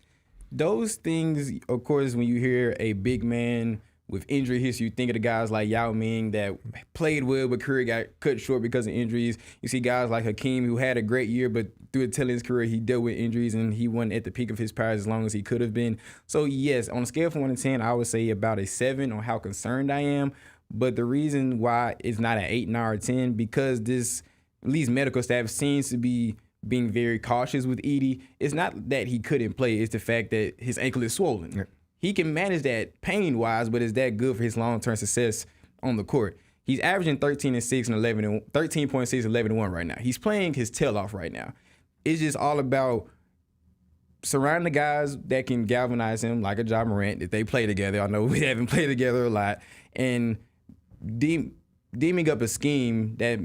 Those things, of course, when you hear a big man with injury history, you think of the guys like Yao Ming that played well, but career got cut short because of injuries. You see guys like Hakeem who had a great year, but through the tail of his career, he dealt with injuries and he wasn't at the peak of his powers as long as he could have been. So, yes, on a scale from 1 to 10, I would say about a 7 on how concerned I am. But the reason why it's not an 8, 9, or 10, because this, at least medical staff, seems to be being very cautious with Edey. It's not that he couldn't play, it's the fact that his ankle is swollen. Yeah. He can manage that pain-wise, but is that good for his long-term success on the court? He's averaging 13.6 and 11-1 right now. He's playing his tail off right now. It's just all about surrounding the guys that can galvanize him, like a Ja Morant, that they play together. I know we haven't played together a lot. And deeming up a scheme that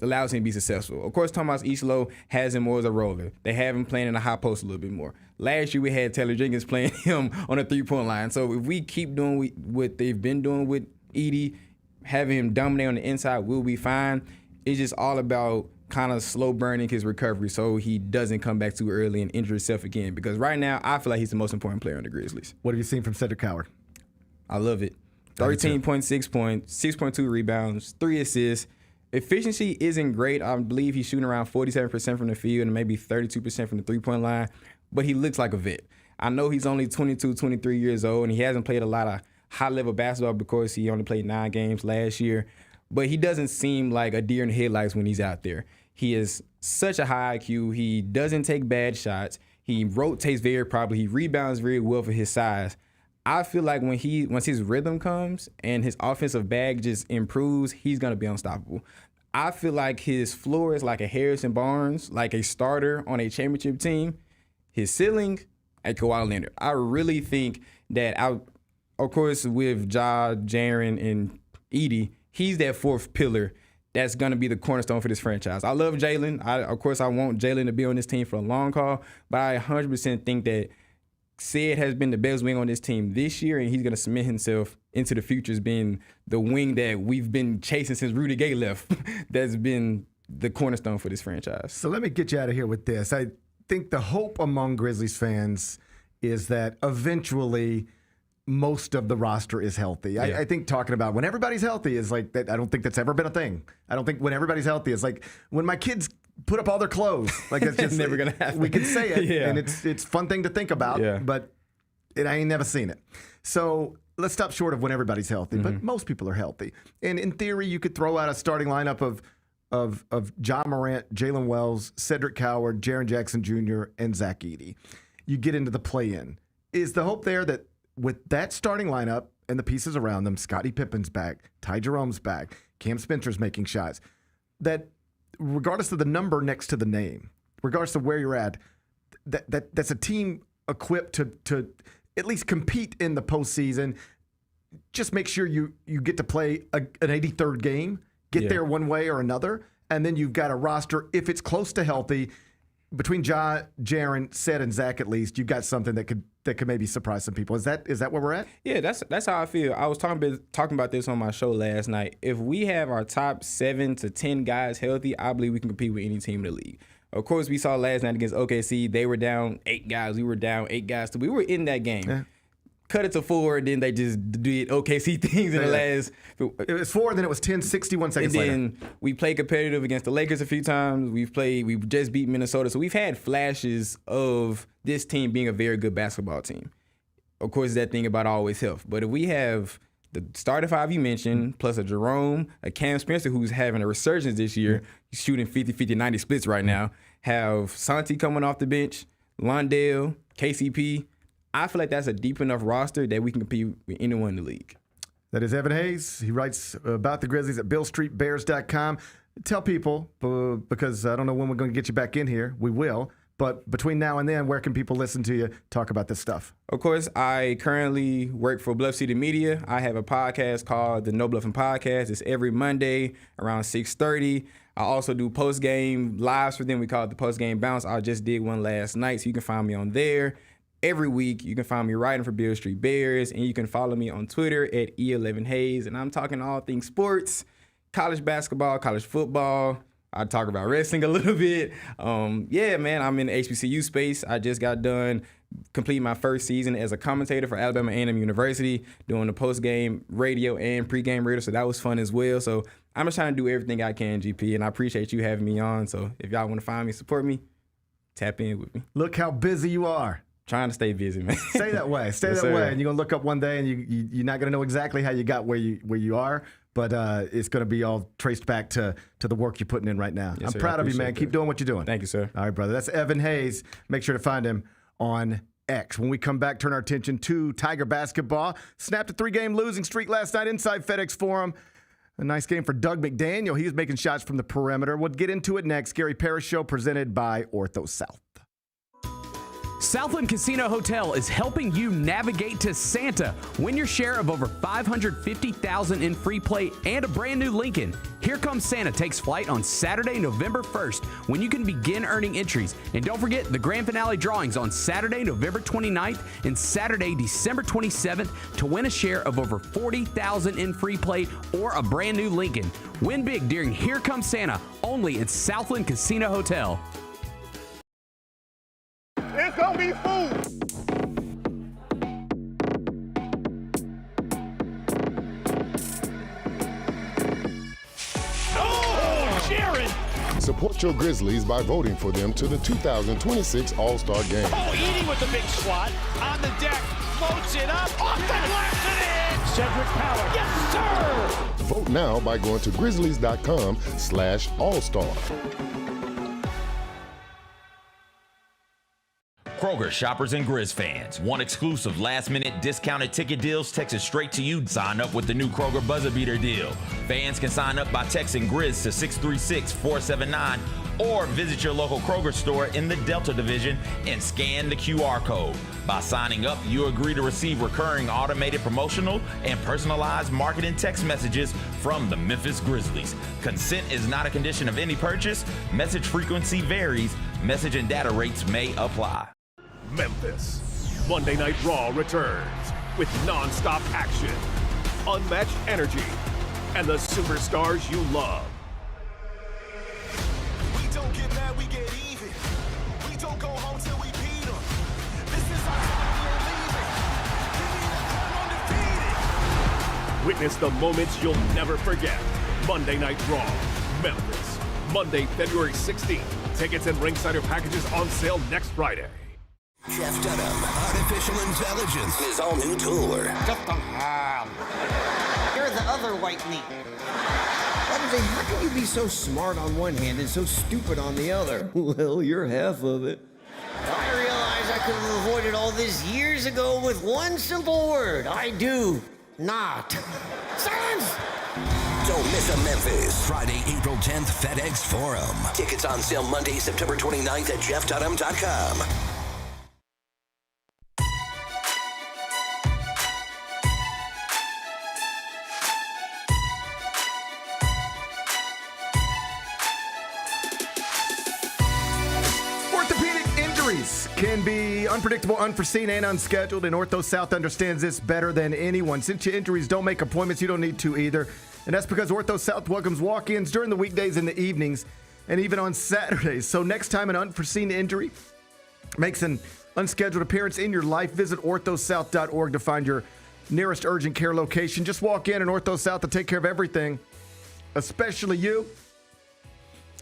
allows him to be successful. Of course, Tomas Islo has him more as a roller. They have him playing in the high post a little bit more. Last year, we had Taylor Jenkins playing him on a three-point line. So if we keep doing what they've been doing with Edey, having him dominate on the inside, we'll be fine. It's just all about kind of slow burning his recovery so he doesn't come back too early and injure himself again. Because right now, I feel like he's the most important player on the Grizzlies. What have you seen from Cedric Howard? I love it. 13.6 points, 6.2 rebounds, 3 assists. Efficiency isn't great. I believe he's shooting around 47% from the field and maybe 32% from the three-point line, but he looks like a vet. I know he's only 22, 23 years old, and he hasn't played a lot of high-level basketball because he only played 9 games last year, but he doesn't seem like a deer in the headlights when he's out there. He is such a high IQ. He doesn't take bad shots. He rotates very properly. He rebounds very well for his size. I feel like once his rhythm comes and his offensive bag just improves, he's going to be unstoppable. I feel like his floor is like a Harrison Barnes, like a starter on a championship team. His ceiling, a Kawhi Leonard. I really think that, of course, with Ja, Jaren, and Edey, he's that fourth pillar that's going to be the cornerstone for this franchise. I love Jalen. Of course, I want Jalen to be on this team for a long haul, but I 100% think that Sid has been the best wing on this team this year, and he's going to cement himself into the future as being the wing that we've been chasing since Rudy Gay left. That's been the cornerstone for this franchise. So let me get you out of here with this. I think the hope among Grizzlies fans is that eventually most of the roster is healthy. Yeah. I think talking about when everybody's healthy is like that. I don't think that's ever been a thing. I don't think when everybody's healthy is like when my kids put up all their clothes. Like it's just never gonna happen. We can say it, and it's a fun thing to think about, but I ain't never seen it. So let's stop short of when everybody's healthy, but most people are healthy. And in theory, you could throw out a starting lineup of Ja Morant, Jalen Wells, Cedric Howard, Jaren Jackson Jr., and Zach Edey. You get into the play-in. Is the hope there that with that starting lineup and the pieces around them, Scottie Pippen's back, Ty Jerome's back, Cam Spencer's making shots, that regardless of the number next to the name, regardless of where you're at, that's a team equipped to at least compete in the postseason. Just make sure you get to play an 83rd game, get there one way or another, and then you've got a roster, if it's close to healthy, between Ja, Jaren, Sed, and Zach at least, you've got something that could maybe surprise some people. Is that where we're at? Yeah, that's how I feel. I was talking about this on my show last night. If we have our top 7 to 10 guys healthy, I believe we can compete with any team in the league. Of course, we saw last night against OKC, they were down 8 guys. We were down 8 guys. So we were in that game. Yeah. Cut it to 4, and then they just did OKC things in the last. It was 4, then it was 10, 61 seconds later. And then we played competitive against the Lakers a few times. We've just beat Minnesota. So we've had flashes of this team being a very good basketball team. Of course, that thing about always health. But if we have the starting 5 you mentioned, plus a Jerome, a Cam Spencer, who's having a resurgence this year, he's shooting 50, 90 splits right now, have Santi coming off the bench, Londale, KCP, I feel like that's a deep enough roster that we can compete with anyone in the league. That is Evan Hayes. He writes about the Grizzlies at BillStreetBears.com. Tell people, because I don't know when we're going to get you back in here. We will. But between now and then, where can people listen to you talk about this stuff? Of course, I currently work for Bluff City Media. I have a podcast called the No Bluffing Podcast. It's every Monday around 6:30. I also do post-game lives for them. We call it the post-game bounce. I just did one last night, so you can find me on there. Every week, you can find me writing for Beale Street Bears, and you can follow me on Twitter at E11Hayes. And I'm talking all things sports, college basketball, college football, I talk about wrestling a little bit. Yeah, man, I'm in the HBCU space. I just got done completing my first season as a commentator for Alabama A&M University, doing the post-game radio and pre-game radio, so that was fun as well. So I'm just trying to do everything I can, GP, and I appreciate you having me on. So if y'all want to find me, support me, tap in with me. Look how busy you are. Trying to stay busy, man. Stay that way. Stay Yes, that sir. way. And you're going to look up one day and you're not going to know exactly how you got where you are, but it's going to be all traced back to the work you're putting in right now. Yes, I'm sir. proud I of you, man. appreciate Keep that. doing what you're doing. Thank you, sir. All right, brother. That's Evan Hayes. Make sure to find him on X. When we come back, turn our attention to Tiger basketball. Snapped a 3-game losing streak last night inside FedEx Forum. A nice game for Doug McDaniel. He was making shots from the perimeter. We'll get into it next. Gary Parrish Show presented by Ortho South. Southland Casino Hotel is helping you navigate to Santa. Win your share of over $550,000 in free play and a brand new Lincoln. Here Comes Santa takes flight on Saturday, November 1st, when you can begin earning entries. And don't forget the grand finale drawings on Saturday, November 29th and Saturday, December 27th to win a share of over $40,000 in free play or a brand new Lincoln. Win big during Here Comes Santa, only at Southland Casino Hotel. It's gonna be food. Oh, Jared! Support your Grizzlies by voting for them to the 2026 All-Star Game. Oh, Edie with the big swat on the deck, floats it up, off the glass and in. Cedric Power, yes sir! Vote now by going to grizzlies.com/all-star. Kroger shoppers and Grizz fans. Want exclusive last-minute discounted ticket deals texted straight to you? Sign up with the new Kroger Buzzer Beater deal. Fans can sign up by texting Grizz to 636-479 or visit your local Kroger store in the Delta Division and scan the QR code. By signing up, you agree to receive recurring automated promotional and personalized marketing text messages from the Memphis Grizzlies. Consent is not a condition of any purchase. Message frequency varies. Message and data rates may apply. Memphis. Monday Night Raw returns with non-stop action, unmatched energy, and the superstars you love. We don't get mad, we get even. We don't go home till we beat them. This is our time, we ain't leaving. Give me the crown undefeated. Witness the moments you'll never forget. Monday Night Raw, Memphis. Monday, February 16th. Tickets and Ringsider packages on sale next Friday. Jeff Dunham, Artificial Intelligence, his all new tour. Just a hand. You're the other white meat. How can you be so smart on one hand and so stupid on the other? Well, you're half of it. I realize I could have avoided all this years ago with one simple word. I do not. Silence! Don't miss a Memphis. Friday, April 10th, FedEx Forum. Tickets on sale Monday, September 29th at jeffdunham.com. Can be unpredictable, unforeseen, and unscheduled, and Ortho South understands this better than anyone. Since your injuries don't make appointments, you don't need to either. And that's because Ortho South welcomes walk-ins during the weekdays and the evenings, and even on Saturdays. So next time an unforeseen injury makes an unscheduled appearance in your life, visit orthosouth.org to find your nearest urgent care location. Just walk in, and Ortho South will take care of everything, especially you.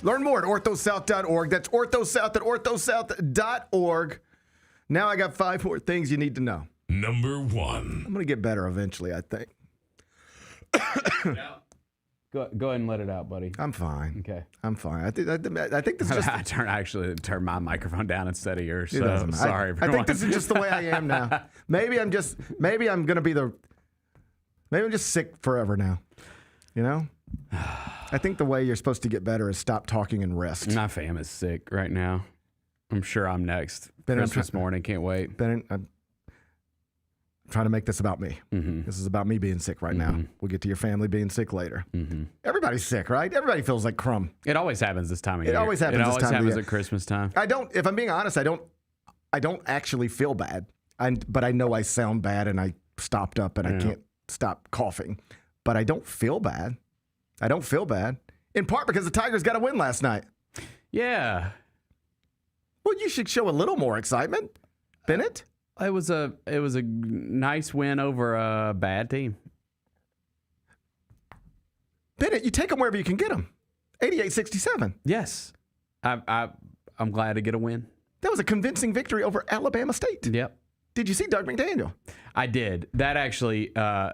Learn more at orthosouth.org. That's orthosouth at orthosouth.org. Now I got 5 more things you need to know. Number 1. I'm going to get better eventually, I think. Go ahead and let it out, buddy. I'm fine. Okay. I'm fine. I think this is just... I turn my microphone down instead of yours. It So doesn't matter. sorry, I think this is just the way I am now. Maybe I'm just sick forever now. You know? I think the way you're supposed to get better is stop talking and rest. My fam is sick right now. I'm sure I'm next. Christmas morning. Can't wait. Ben, I'm trying to make this about me. Mm-hmm. This is about me being sick right now. We'll get to your family being sick later. Mm-hmm. Everybody's sick, right? Everybody feels like crumb. It always happens this time of year. It always happens this time of year. At Christmas time. If I'm being honest, I don't actually feel bad. But I know I sound bad and I stopped up and I can't stop coughing. But I don't feel bad. in part because the Tigers got a win last night. Yeah. Well, you should show a little more excitement, Bennett. It was a nice win over a bad team. Bennett, you take them wherever you can get them. 88-67. Yes. I'm glad to get a win. That was a convincing victory over Alabama State. Yep. Did you see Doug McDaniel? I did. That actually, I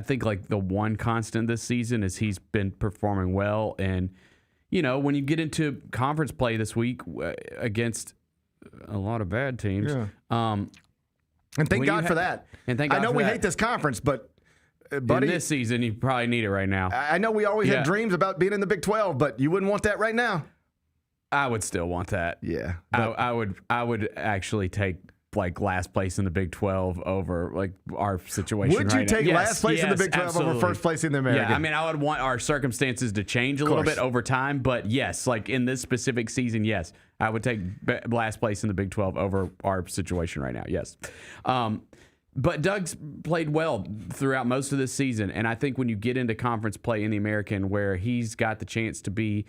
think like the one constant this season is he's been performing well. And, when you get into conference play this week against a lot of bad teams. Yeah. And thank God for that. And thank God I know for we that. hate this conference, but buddy, in this season, you probably need it right now. I know we always had dreams about being in the Big 12, but you wouldn't want that right now. I would still want that. Yeah. I would actually take like last place in the Big 12 over like our situation right now. Would you take last place in the Big 12 absolutely. over first place in the American? Yeah, I mean, I would want our circumstances to change a little bit over time, but yes, like in this specific season, yes, I would take last place in the Big 12 over our situation right now. Yes. But Doug's played well throughout most of this season, and I think when you get into conference play in the American where he's got the chance to be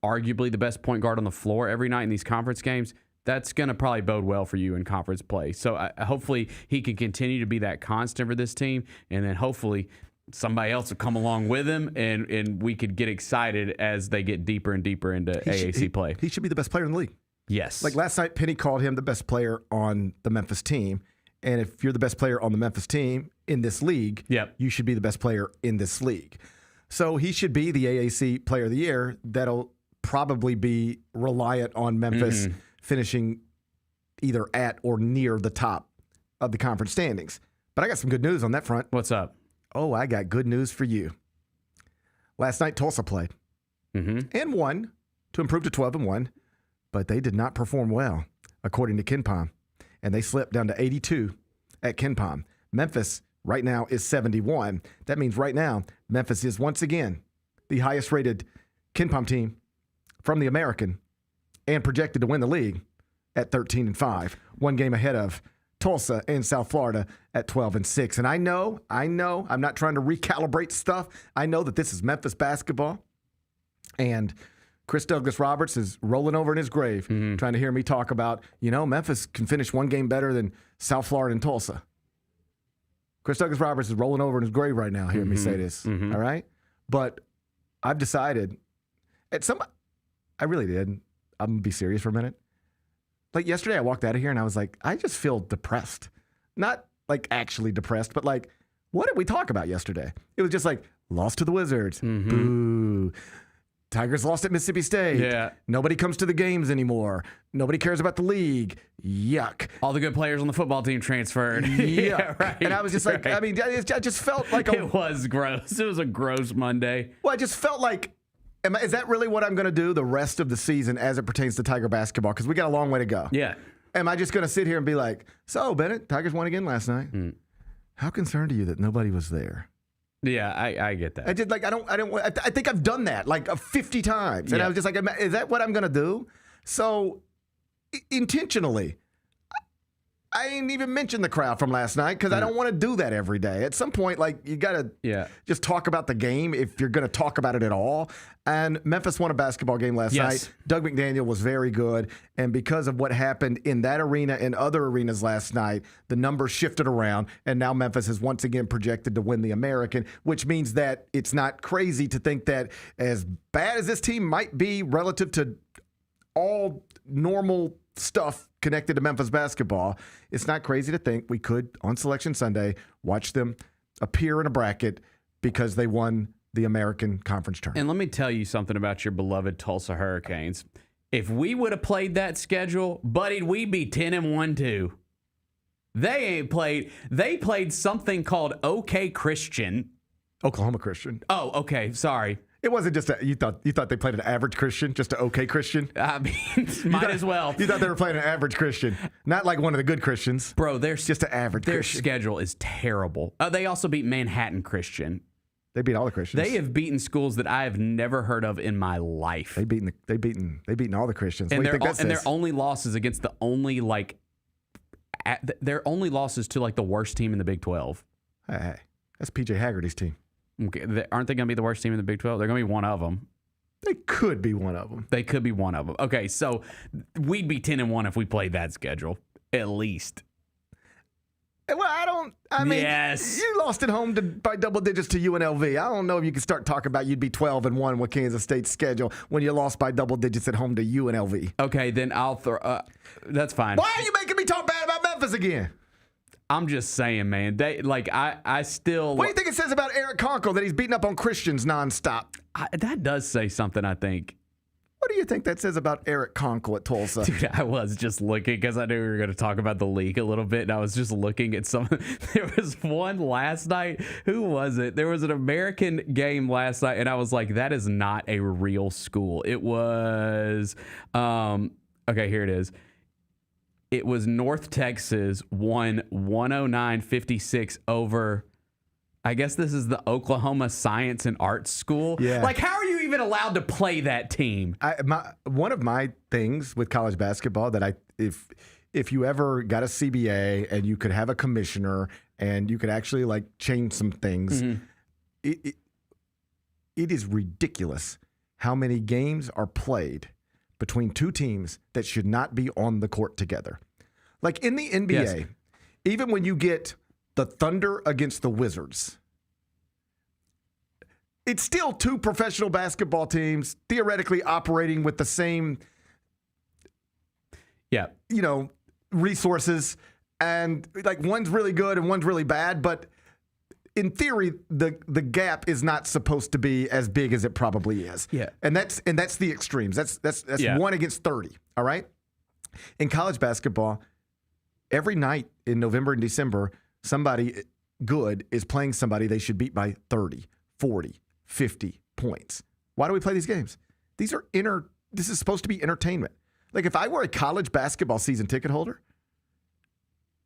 arguably the best point guard on the floor every night in these conference games, that's going to probably bode well for you in conference play. So hopefully he can continue to be that constant for this team, and then hopefully somebody else will come along with him, and we could get excited as they get deeper and deeper into AAC play. He should be the best player in the league. Yes. Like last night, Penny called him the best player on the Memphis team. And if you're the best player on the Memphis team in this league, you should be the best player in this league. So he should be the AAC Player of the Year. That'll probably be reliant on Memphis finishing either at or near the top of the conference standings. But I got some good news on that front. What's up? Oh, I got good news for you. Last night, Tulsa played and won to improve to 12-1, but they did not perform well, according to KenPom. And they slipped down to 82 at KenPom. Memphis right now is 71. That means right now, Memphis is once again the highest rated KenPom team from the American and projected to win the league at 13-5, one game ahead of Tulsa and South Florida at 12-6. And I know, I'm not trying to recalibrate stuff. I know that this is Memphis basketball. And Chris Douglas Roberts is rolling over in his grave trying to hear me talk about, Memphis can finish one game better than South Florida and Tulsa. Chris Douglas Roberts is rolling over in his grave right now hearing me say this, all right? But I've decided, I really did. I'm going to be serious for a minute. Like yesterday, I walked out of here and I was like, I just feel depressed. Not like actually depressed, but like, what did we talk about yesterday? It was just like, lost to the Wizards. Boo. Tigers lost at Mississippi State. Yeah. Nobody comes to the games anymore. Nobody cares about the league. Yuck. All the good players on the football team transferred. Yeah, right. And I was just like, I mean, I just felt like it was gross. It was a gross Monday. Well, I just felt like, is that really what I'm going to do the rest of the season as it pertains to Tiger basketball? Because we got a long way to go. Yeah. Am I just going to sit here and be like, so Bennett, Tigers won again last night. How concerned are you that nobody was there? Yeah, I get that. I think I've done that like 50 times. And I was just like, is that what I'm going to do? So intentionally, I ain't even mentioned the crowd from last night because I don't want to do that every day. At some point, like, you got to just talk about the game if you're going to talk about it at all. And Memphis won a basketball game last night. Doug McDaniel was very good. And because of what happened in that arena and other arenas last night, the numbers shifted around. And now Memphis is once again projected to win the American, which means that it's not crazy to think that as bad as this team might be relative to all normal stuff connected to Memphis basketball, it's not crazy to think we could, on Selection Sunday, watch them appear in a bracket because they won the American Conference Tournament. And let me tell you something about your beloved Tulsa Hurricanes. If we would have played that schedule, buddy, we'd be 10-1 too. They played something called OK Christian. Oklahoma Christian. Oh, okay. Sorry. It wasn't just you thought they played an average Christian, just an okay Christian. I mean, might as well. You thought they were playing an average Christian, not like one of the good Christians. Bro, just an average. Their Christian. schedule is terrible. They also beat Manhattan Christian. They beat all the Christians. They have beaten schools that I have never heard of in my life. They beaten all the Christians. And, what do you think that says? Their only losses against the only their only losses to like the worst team in the Big 12. Hey, that's PJ Haggerty's team. Okay, aren't they going to be the worst team in the Big 12? They're going to be one of them. They could be one of them. They could be one of them. Okay, so we'd be 10-1 if we played that schedule, at least. Well, I mean, yes. You lost at home by double digits to UNLV. I don't know if you can start talking about you'd be 12-1 with Kansas State's schedule when you lost by double digits at home to UNLV. Okay, then I'll throw. That's fine. Why are you making me talk bad about Memphis again? I'm just saying, man. I still. What do you think it says about Eric Conkle that he's beating up on Christians nonstop? That does say something, I think. What do you think that says about Eric Conkle at Tulsa? Dude, I was just looking because I knew we were going to talk about the league a little bit, and I was just looking at some. There was one last night. Who was it? There was an American game last night, and I was like, that is not a real school. It was, okay, here it is. It was North Texas won 109-56 over, I guess this is the Oklahoma Science and Arts School. Yeah. Like, how are you even allowed to play that team? One of my things with college basketball that if you ever got a CBA and you could have a commissioner and you could actually like change some things, it is ridiculous how many games are played between two teams that should not be on the court together. Like in the NBA, yes. Even when you get the Thunder against the Wizards, it's still two professional basketball teams theoretically operating with the same, resources, and like one's really good and one's really bad, but in theory, the gap is not supposed to be as big as it probably is. Yeah. And that's the extremes. That's 1 against 30, all right? In college basketball, every night in November and December, somebody good is playing somebody they should beat by 30, 40, 50 points. Why do we play these games? This is supposed to be entertainment. Like if I were a college basketball season ticket holder,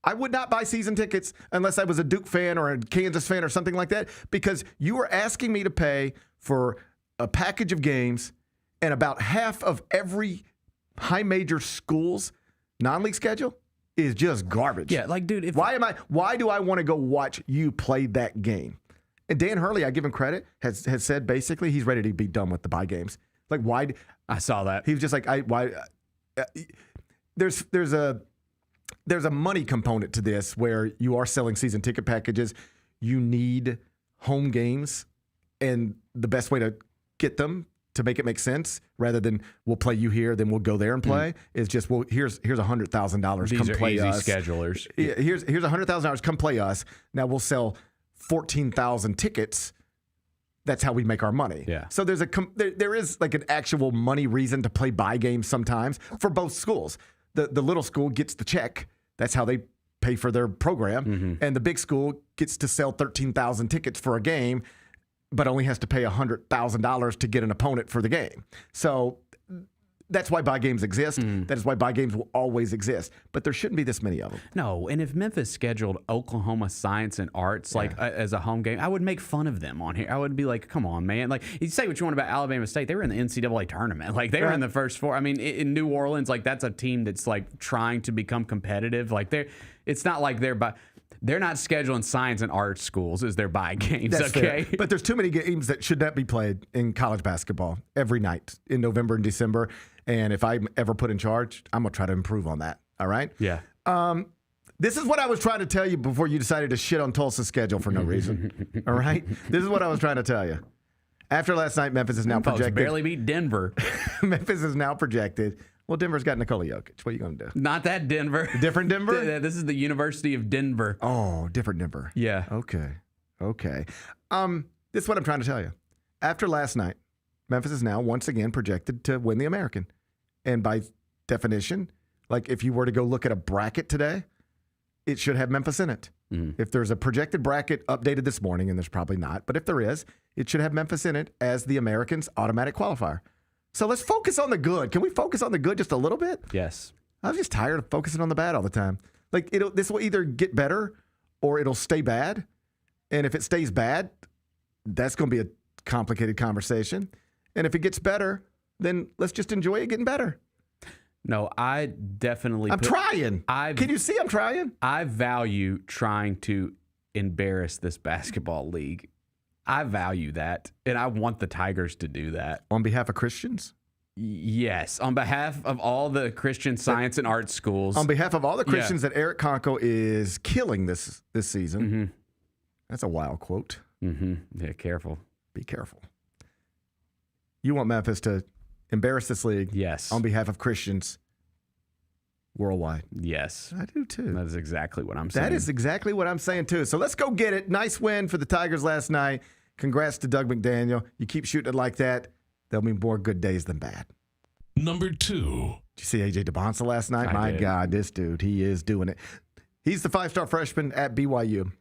I would not buy season tickets unless I was a Duke fan or a Kansas fan or something like that, because you are asking me to pay for a package of games, and about half of every high major school's non-league schedule is just garbage. Yeah, like, dude, why do I want to go watch you play that game? And Dan Hurley, I give him credit, has said basically he's ready to be done with the bye games. Like, why? I saw that. He was just like, there's a money component to this where you are selling season ticket packages. You need home games, and the best way to get them to make it make sense, rather than we'll play you here, then we'll go there and play, is just, well, here's $100,000. Come play us. These are easy schedulers. Here's $100,000. Come play us. Now we'll sell 14,000 tickets. That's how we make our money. Yeah. So there is like an actual money reason to play buy games sometimes for both schools. The little school gets the check. That's how they pay for their program. Mm-hmm. And the big school gets to sell 13,000 tickets for a game, but only has to pay $100,000 to get an opponent for the game. So that's why buy games exist. That is why buy games will always exist. But there shouldn't be this many of them. No, and if Memphis scheduled Oklahoma Science and Arts as a home game, I would make fun of them on here. I would be like, come on, man. Like, you say what you want about Alabama State. They were in the NCAA tournament. Like, they were in the first four. I mean, in New Orleans, like, that's a team that's, like, trying to become competitive. Like, it's not like they're not scheduling science and arts schools as their buy games. That's okay. Fair. But there's too many games that should not be played in college basketball every night in November and December. And if I'm ever put in charge, I'm going to try to improve on that. All right? Yeah. This is what I was trying to tell you before you decided to shit on Tulsa's schedule for no reason. All right? This is what I was trying to tell you. After last night, Memphis is now projected. Barely beat Denver. Memphis is now projected. Well, Denver's got Nikola Jokic. What are you going to do? Not that Denver. Different Denver? This is the University of Denver. Oh, different Denver. Yeah. Okay. This is what I'm trying to tell you. After last night, Memphis is now once again projected to win the American. And by definition, like if you were to go look at a bracket today, it should have Memphis in it. Mm-hmm. If there's a projected bracket updated this morning, and there's probably not, but if there is, it should have Memphis in it as the American's automatic qualifier. So let's focus on the good. Can we focus on the good just a little bit? Yes. I'm just tired of focusing on the bad all the time. Like this will either get better or it'll stay bad. And if it stays bad, that's going to be a complicated conversation. And if it gets better, then let's just enjoy it getting better. No, I definitely. I'm trying. Can you see I'm trying? I value trying to embarrass this basketball league I value that, and I want the Tigers to do that. On behalf of Christians? Yes, on behalf of all the Christian science and art schools. On behalf of all the Christians that Eric Conco is killing this season. Mm-hmm. That's a wild quote. Mm-hmm. Yeah, careful. Be careful. You want Memphis to embarrass this league? Yes. On behalf of Christians worldwide? Yes. I do too. That is exactly what I'm saying. That is exactly what I'm saying too. So let's go get it. Nice win for the Tigers last night. Congrats to Doug McDaniel. You keep shooting it like that, there'll be more good days than bad. Number 2. Did you see A.J. DeBonsa last night? I did. God, this dude, he is doing it. He's the 5-star freshman at BYU.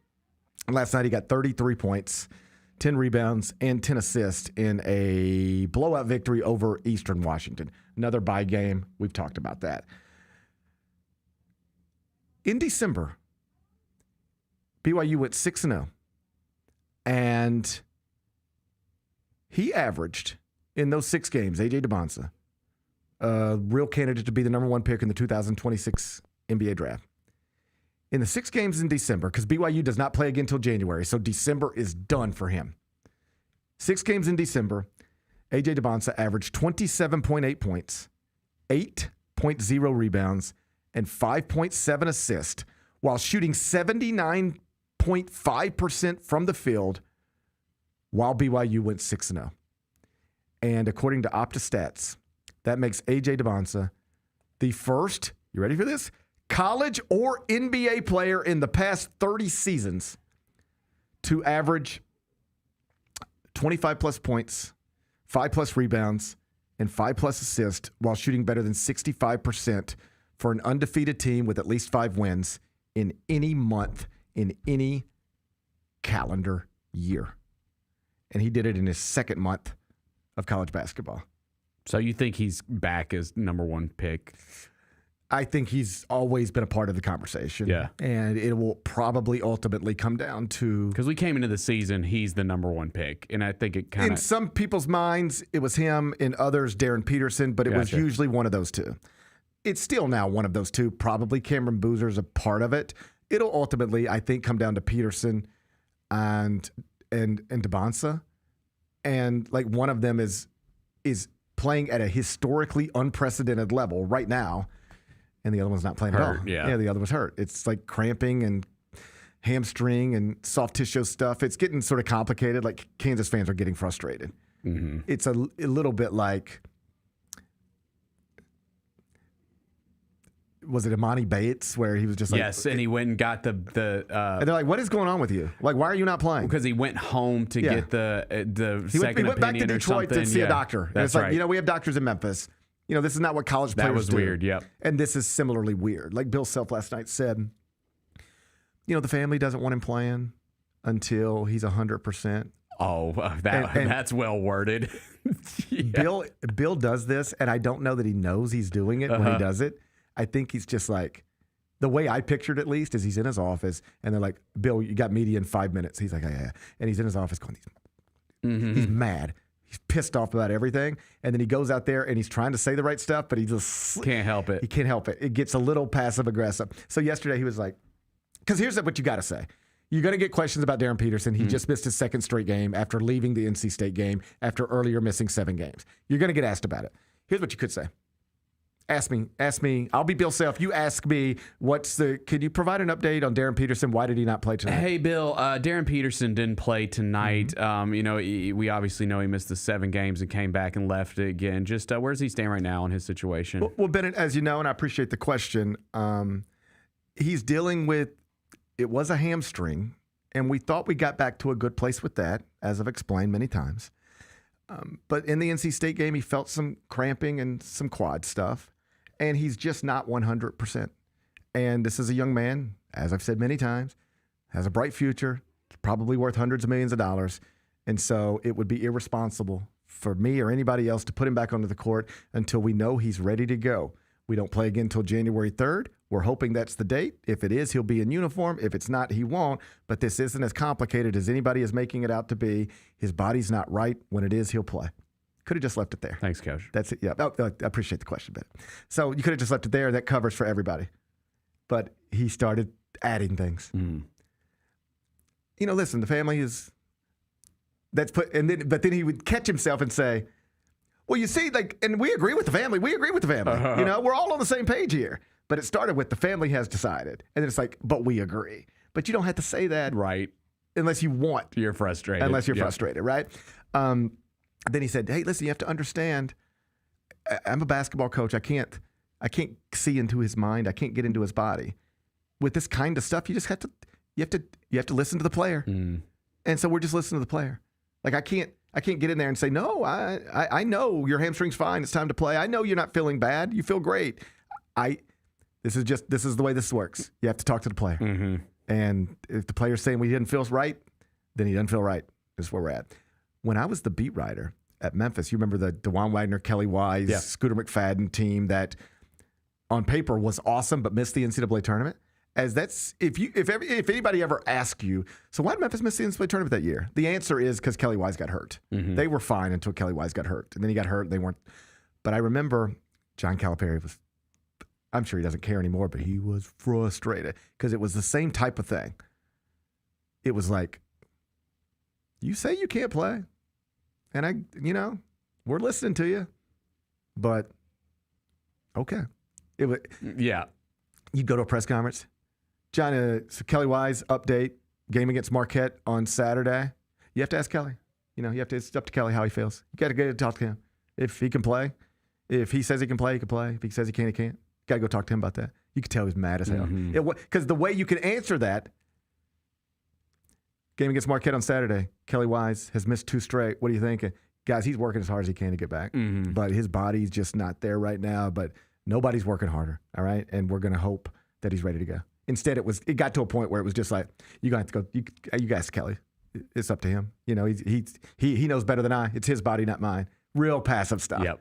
Last night he got 33 points, 10 rebounds, and 10 assists in a blowout victory over Eastern Washington. Another bye game. We've talked about that. In December, BYU went 6-0. And he averaged, in those 6 games, A.J. DeBonsa, a real candidate to be the number 1 pick in the 2026 NBA draft. In the 6 games in December, because BYU does not play again until January, so December is done for him. 6 games in December, A.J. DeBonsa averaged 27.8 points, 8.0 rebounds, and 5.7 assists, while shooting 79.5% from the field, while BYU went 6-0. And according to OptaStats, that makes A.J. DeBonsa the first, you ready for this? College or NBA player in the past 30 seasons to average 25-plus points, 5-plus rebounds, and 5-plus assists while shooting better than 65% for an undefeated team with at least 5 wins in any month, in any calendar year. And he did it in his 2nd month of college basketball. So you think he's back as number 1 pick? I think he's always been a part of the conversation. Yeah. And it will probably ultimately come down to... Because we came into the season, he's the number 1 pick. And I think it kind of... In some people's minds, it was him. In others, Darren Peterson. But it was usually one of those two. It's still now one of those two. Probably Cameron Boozer's a part of it. It'll ultimately, I think, come down to Peterson and DeBonsa. And like one of them is playing at a historically unprecedented level right now. And the other one's not playing at all. Yeah, the other one's hurt. It's like cramping and hamstring and soft tissue stuff. It's getting sort of complicated. Like Kansas fans are getting frustrated. Mm-hmm. It's a little bit like, was it Imani Bates where he was just like... Yes, and he went and got and they're like, what is going on with you? Like, why are you not playing? Because he went home to get the second he went back to opinion or Detroit something. to see a doctor. And That's it's like, right. we have doctors in Memphis. This is not what college players do. That was weird, yep. And this is similarly weird. Like Bill Self last night said, the family doesn't want him playing until he's 100%. Oh, that's well worded. Yeah. Bill does this, and I don't know that he knows he's doing it when he does it. I think he's just like, the way I pictured at least is he's in his office, and they're like, Bill, you got media in 5 minutes. He's like, yeah. And he's in his office going, he's mad. He's pissed off about everything. And then he goes out there and he's trying to say the right stuff, but he just can't help it. He can't help it. It gets a little passive aggressive. So yesterday he was like, because here's what you got to say. You're going to get questions about Darren Peterson. He just missed his 2nd straight game after leaving the NC State game after earlier missing 7 games. You're going to get asked about it. Here's what you could say. Ask me. I'll be Bill Self. You ask me, can you provide an update on Darren Peterson? Why did he not play tonight? Hey, Bill, Darren Peterson didn't play tonight. We obviously know he missed the 7 games and came back and left it again. Just where does he stand right now in his situation? Well, Bennett, as you know, and I appreciate the question, he's dealing with, it was a hamstring, and we thought we got back to a good place with that, as I've explained many times. But in the NC State game, he felt some cramping and some quad stuff. And he's just not 100%. And this is a young man, as I've said many times, has a bright future, probably worth hundreds of millions of dollars. And so it would be irresponsible for me or anybody else to put him back onto the court until we know he's ready to go. We don't play again until January 3rd. We're hoping that's the date. If it is, he'll be in uniform. If it's not, he won't. But this isn't as complicated as anybody is making it out to be. His body's not right. When it is, he'll play. Could have just left it there. Thanks, Coach. That's it. Yeah, I appreciate the question, Ben. So you could have just left it there. That covers for everybody. But he started adding things. Listen, the family is But then he would catch himself and say, well, you see, and we agree with the family. We agree with the family. We're all on the same page here. But it started with the family has decided. And then it's like, but we agree. But you don't have to say that. Right. Unless you want. You're frustrated. Unless you're frustrated, right? Then he said, hey, listen, you have to understand, I'm a basketball coach. I can't see into his mind. I can't get into his body. With this kind of stuff, you have to listen to the player. And so we're just listening to the player. Like I can't get in there and say, no, I know your hamstring's fine. It's time to play. I know you're not feeling bad. You feel great. This is the way this works. You have to talk to the player. And if the player's saying he didn't feel right, then he doesn't feel right. This is where we're at. When I was the beat writer at Memphis, you remember the DeJuan Wagner, Kelly Wise, Scooter McFadden team that on paper was awesome but missed the NCAA tournament? If anybody ever asks you, so why did Memphis miss the NCAA tournament that year? The answer is because Kelly Wise got hurt. They were fine until Kelly Wise got hurt. And then he got hurt. They weren't. But I remember John Calipari was, I'm sure he doesn't care anymore, but he was frustrated because it was the same type of thing. It was like, you say you can't play. And we're listening to you. But, okay. You'd go to a press conference. John, so Kelly Wise, update, game against Marquette on Saturday. You have to ask Kelly. It's up to Kelly how he feels. You got to go talk to him. If he can play, if he says he can play, he can play. If he says he can't, he can't. Got to go talk to him about that. You can tell he's mad as hell. Because the way you can answer that, game against Marquette on Saturday, Kelly Wise has missed 2 straight. What are you thinking? Guys, he's working as hard as he can to get back. But his body's just not there right now. But nobody's working harder, all right? And we're going to hope that he's ready to go. Instead, it got to a point where it was just like, you're going to have to go, you guys, Kelly. It's up to him. He knows better than I. It's his body, not mine. Real passive stuff. Yep.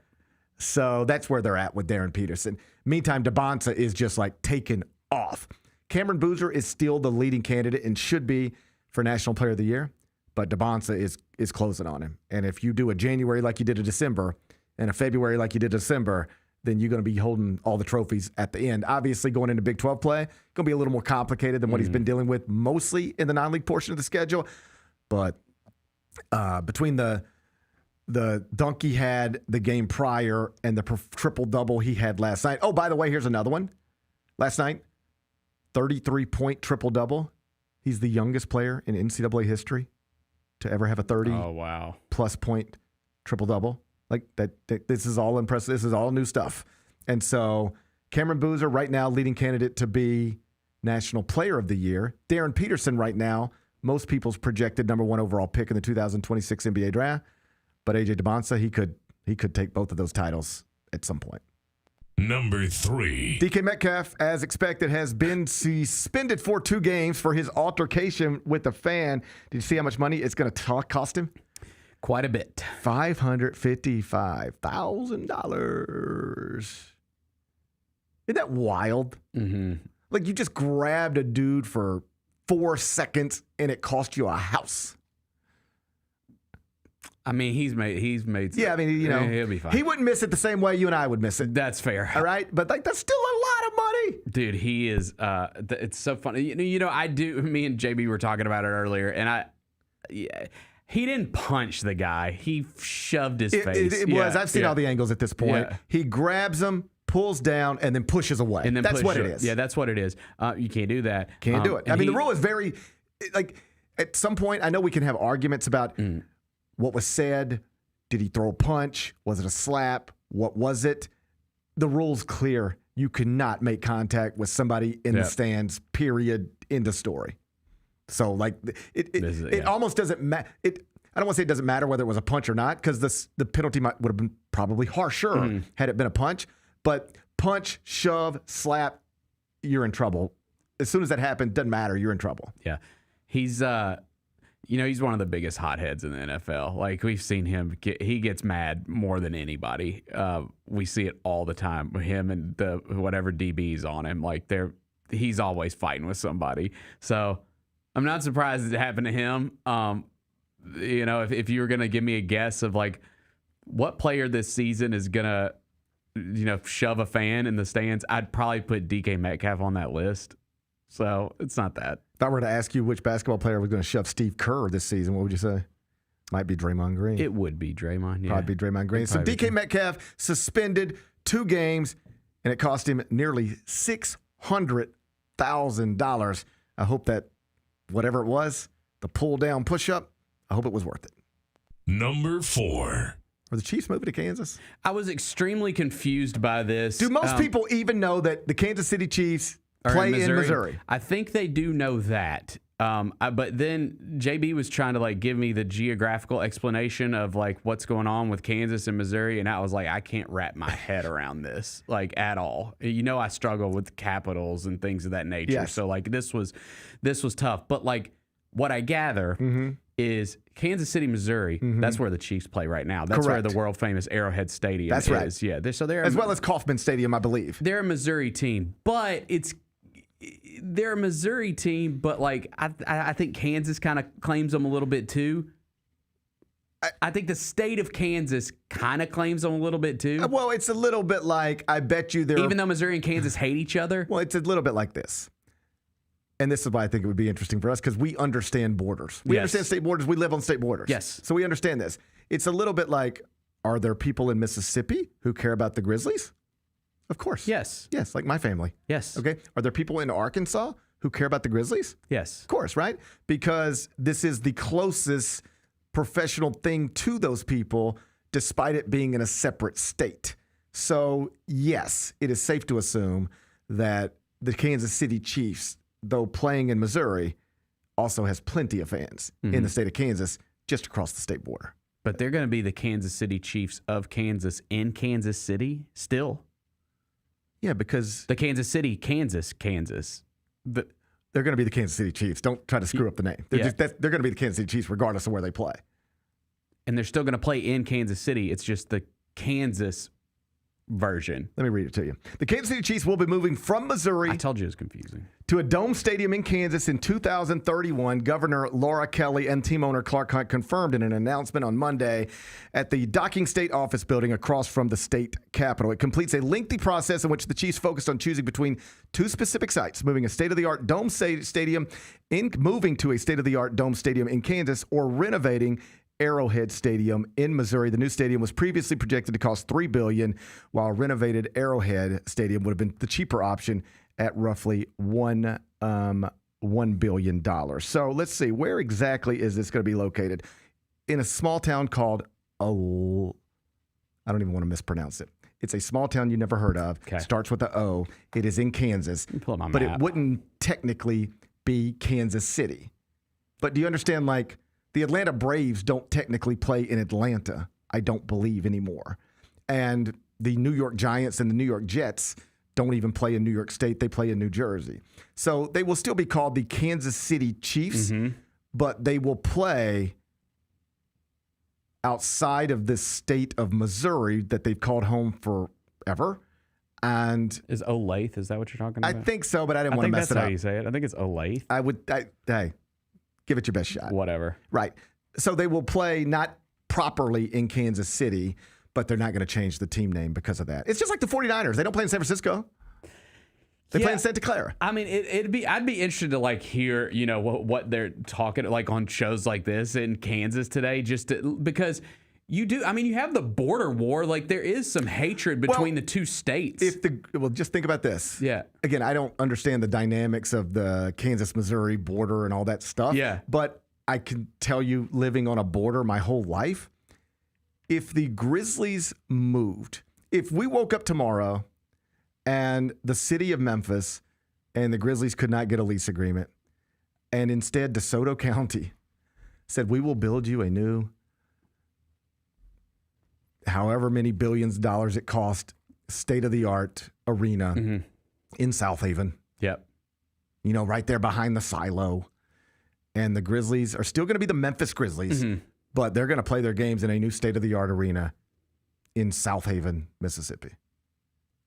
So that's where they're at with Darren Peterson. Meantime, DeBonsa is just like taken off. Cameron Boozer is still the leading candidate and should be for National Player of the Year, but DeBonsa is closing on him. And if you do a January like you did a December and a February like you did December, then you're going to be holding all the trophies at the end. Obviously, going into Big 12 play, going to be a little more complicated than what he's been dealing with mostly in the non-league portion of the schedule. But between the dunk he had the game prior and the triple-double he had last night. Oh, by the way, here's another one. Last night, 33-point triple-double. He's the youngest player in NCAA history to ever have a 30-plus point triple-double. Like that, this is all impressive. This is all new stuff. And so Cameron Boozer right now leading candidate to be National Player of the Year. Darren Peterson right now, most people's projected number 1 overall pick in the 2026 NBA draft. But AJ DeBonsa, he could take both of those titles at some point. Number 3. DK Metcalf, as expected, has been suspended for 2 games for his altercation with a fan. Did you see how much money it's going to cost him? Quite a bit. $555,000. Isn't that wild? Like you just grabbed a dude for 4 seconds and it cost you a house. I mean, he's made. Yeah, I mean, he'll be fine. He wouldn't miss it the same way you and I would miss it. That's fair. All right, but that's still a lot of money, dude. He is. It's so funny. I do. Me and JB were talking about it earlier, and he didn't punch the guy. He shoved his face. It was. I've seen all the angles at this point. Yeah. He grabs him, pulls down, and then pushes away. And then that's what it is. Yeah, that's what it is. You can't do that. Can't do it. I mean, the rule is very at some point. I know we can have arguments about. What was said? Did he throw a punch? Was it a slap? What was it? The rule's clear. You cannot make contact with somebody in the stands, period, end of story. So, it almost doesn't matter. I don't want to say it doesn't matter whether it was a punch or not, because the penalty would have been probably harsher had it been a punch. But punch, shove, slap, you're in trouble. As soon as that happened, doesn't matter. You're in trouble. Yeah. He's he's one of the biggest hotheads in the NFL. Like, we've seen him. He gets mad more than anybody. We see it all the time. Him and the whatever DB's on him. Like, he's always fighting with somebody. So I'm not surprised it happened to him. If you were going to give me a guess of, like, what player this season is going to, shove a fan in the stands, I'd probably put DK Metcalf on that list. So it's not that. If I were to ask you which basketball player was going to shove Steve Kerr this season, what would you say? Might be Draymond Green. It would be Draymond, yeah. Probably be Draymond Green. So DK Metcalf suspended 2 games, and it cost him nearly $600,000. I hope that whatever it was, the pull-down push-up, I hope it was worth it. Number 4. Are the Chiefs moving to Kansas? I was extremely confused by this. Do most people even know that the Kansas City Chiefs play in Missouri? I think they do know that. But then JB was trying to like give me the geographical explanation of like what's going on with Kansas and Missouri, and I was like, I can't wrap my head around this like at all. You know, I struggle with capitals and things of that nature. Yes. So like this was tough. But like what I gather is Kansas City, Missouri. That's where the Chiefs play right now. That's where the world famous Arrowhead Stadium is. That's right. Yeah. They're as well as Kauffman Stadium, I believe. They're a Missouri team, but they're a Missouri team, but like I think Kansas kind of claims them a little bit too. I think the state of Kansas kind of claims them a little bit too. Well, it's a little bit like, I bet you even though Missouri and Kansas hate each other. Well, it's a little bit like this. And this is why I think it would be interesting for us, because we understand borders. We understand state borders. We live on state borders. Yes. So we understand this. It's a little bit like, are there people in Mississippi who care about the Grizzlies? Of course. Yes. Yes, like my family. Yes. Okay. Are there people in Arkansas who care about the Grizzlies? Yes. Of course, right? Because this is the closest professional thing to those people, despite it being in a separate state. So, yes, it is safe to assume that the Kansas City Chiefs, though playing in Missouri, also has plenty of fans in the state of Kansas, just across the state border. But they're going to be the Kansas City Chiefs of Kansas in Kansas City still. Yeah, because the Kansas City, Kansas. They're going to be the Kansas City Chiefs. Don't try to screw up the name. They're going to be the Kansas City Chiefs regardless of where they play. And they're still going to play in Kansas City. It's just the Kansas version. Let me read it to you. The Kansas City Chiefs will be moving from Missouri. I told you it was confusing. To a dome stadium in Kansas in 2031. Governor Laura Kelly and team owner Clark Hunt confirmed in an announcement on Monday at the Docking State office building across from the state capitol. It completes a lengthy process in which the Chiefs focused on choosing between 2 specific sites, moving to a state-of-the-art dome stadium in Kansas, or renovating Arrowhead Stadium in Missouri. The new stadium was previously projected to cost $3 billion, while renovated Arrowhead Stadium would have been the cheaper option at roughly $1 billion. So let's see, where exactly is this going to be located? In a small town called I don't even want to mispronounce it. It's a small town you never heard of. Okay. Starts with a O. It is in Kansas, pull up my but map. it wouldn't technically be Kansas City. But do you understand, like, the Atlanta Braves don't technically play in Atlanta, I don't believe, anymore. And the New York Giants and the New York Jets don't even play in New York State. They play in New Jersey. So they will still be called the Kansas City Chiefs, but they will play outside of this state of Missouri that they've called home forever. And is Olathe, is that what you're talking about? I think so, but I didn't want to mess it up. I think that's how you say it. I think it's Olathe. Hey, give it your best shot. Whatever. Right. So they will play not properly in Kansas City, but they're not going to change the team name because of that. It's just like the 49ers. They don't play in San Francisco. They play in Santa Clara. I mean, I'd be interested to like hear, you know, what they're talking like on shows like this in Kansas today, because you do. I mean, you have the border war. Like there is some hatred between the two states. Just think about this. Yeah. Again, I don't understand the dynamics of the Kansas-Missouri border and all that stuff. Yeah. But I can tell you, living on a border my whole life, if the Grizzlies moved, if we woke up tomorrow and the city of Memphis and the Grizzlies could not get a lease agreement, and instead DeSoto County said, we will build you a new, however many billions of dollars it cost, state-of-the-art arena in South Haven. Yep. You know, right there behind the silo. And the Grizzlies are still going to be the Memphis Grizzlies, but they're going to play their games in a new state-of-the-art arena in South Haven, Mississippi.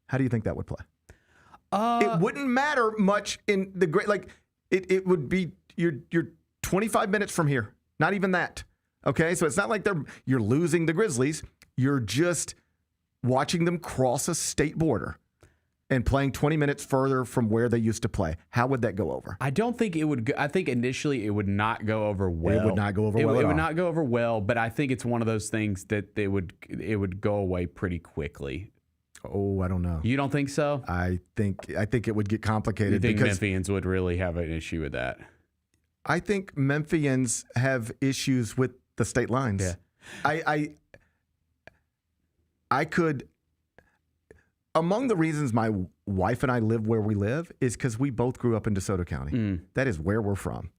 How do you think that would play? It wouldn't matter much in the great, like it would be you're 25 minutes from here. Not even that. Okay, so it's not like you're losing the Grizzlies. You're just watching them cross a state border. and playing 20 minutes further from where they used to play, how would that go over? I don't think it would. I think initially it would not go over well. It would not go over well at all. It would not go over well, but I think it's one of those things that it would go away pretty quickly. Oh, I don't know. You don't think so? I think it would get complicated. You think because Memphians would really have an issue with that? I think Memphians have issues with the state lines. Yeah. I could. Among the reasons my wife and I live where we live is because we both grew up in DeSoto County. That is where we're from.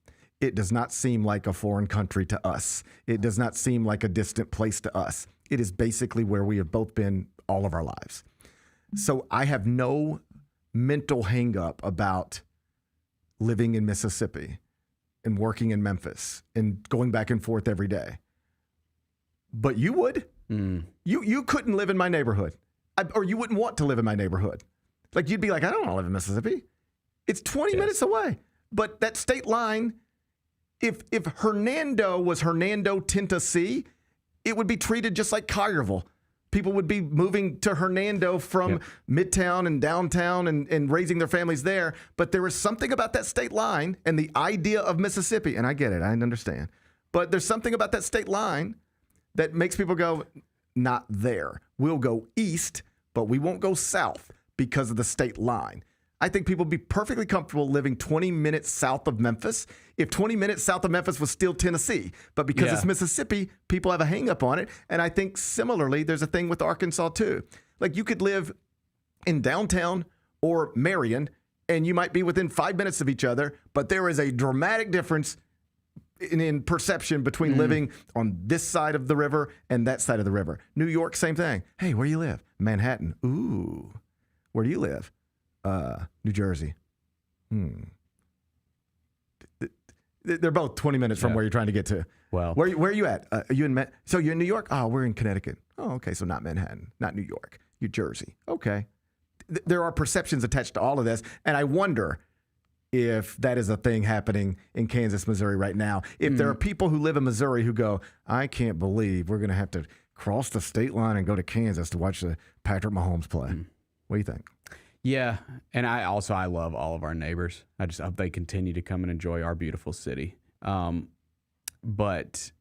It does not seem like a foreign country to us. It does not seem like a distant place to us. It is basically where we have both been all of our lives. So I have no mental hang up about living in Mississippi and working in Memphis and going back and forth every day. But you would. You couldn't live in my neighborhood. Or you wouldn't want to live in my neighborhood. Like, you'd be like, I don't want to live in Mississippi. It's 20 minutes away. But that state line, if Hernando was Hernando, Tennessee, it would be treated just like Collierville. People would be moving to Hernando from Midtown and downtown and raising their families there. But there is something about that state line and the idea of Mississippi, and I get it, I understand. But there's something about that state line that makes people go, not there. We'll go east, but we won't go south because of the state line. I think people would be perfectly comfortable living 20 minutes south of Memphis if 20 minutes south of Memphis was still Tennessee. But because it's Mississippi, people have a hang up on it. And I think similarly, there's a thing with Arkansas too. Like, you could live in downtown or Marion, and you might be within 5 minutes of each other, but there is a dramatic difference in perception between living on this side of the river and that side of the river. New York, same thing. Hey, where you live? Manhattan. Ooh. Where do you live? New Jersey. They're both 20 minutes from where you're trying to get to. Well, where are you at? Are you in? So you're in New York? Oh, we're in Connecticut. Oh, okay. So not Manhattan, not New York, New Jersey. Okay. There are perceptions attached to all of this, and I wonder if that is a thing happening in Kansas, Missouri right now. If there are people who live in Missouri who go, I can't believe we're going to have to cross the state line and go to Kansas to watch the Patrick Mahomes play. What do you think? Yeah, and I love all of our neighbors. I just hope they continue to come and enjoy our beautiful city. But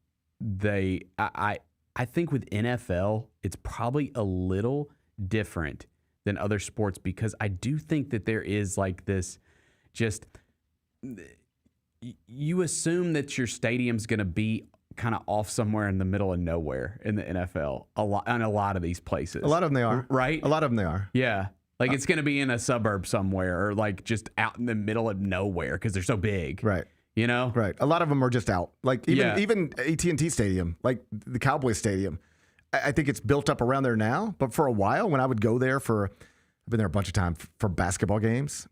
I think with NFL, it's probably a little different than other sports because I do think that there is like this. Just you assume that your stadium's going to be kind of off somewhere in the middle of nowhere in the NFL. A lot of these places. A lot of them they are. Right? A lot of them they are. Yeah. Like it's going to be in a suburb somewhere or like just out in the middle of nowhere because they're so big. Right. You know? Right. A lot of them are just out. Like even AT&T Stadium, like the Cowboys Stadium, I think it's built up around there now. But for a while, when I would go there I've been there a bunch of times for basketball games.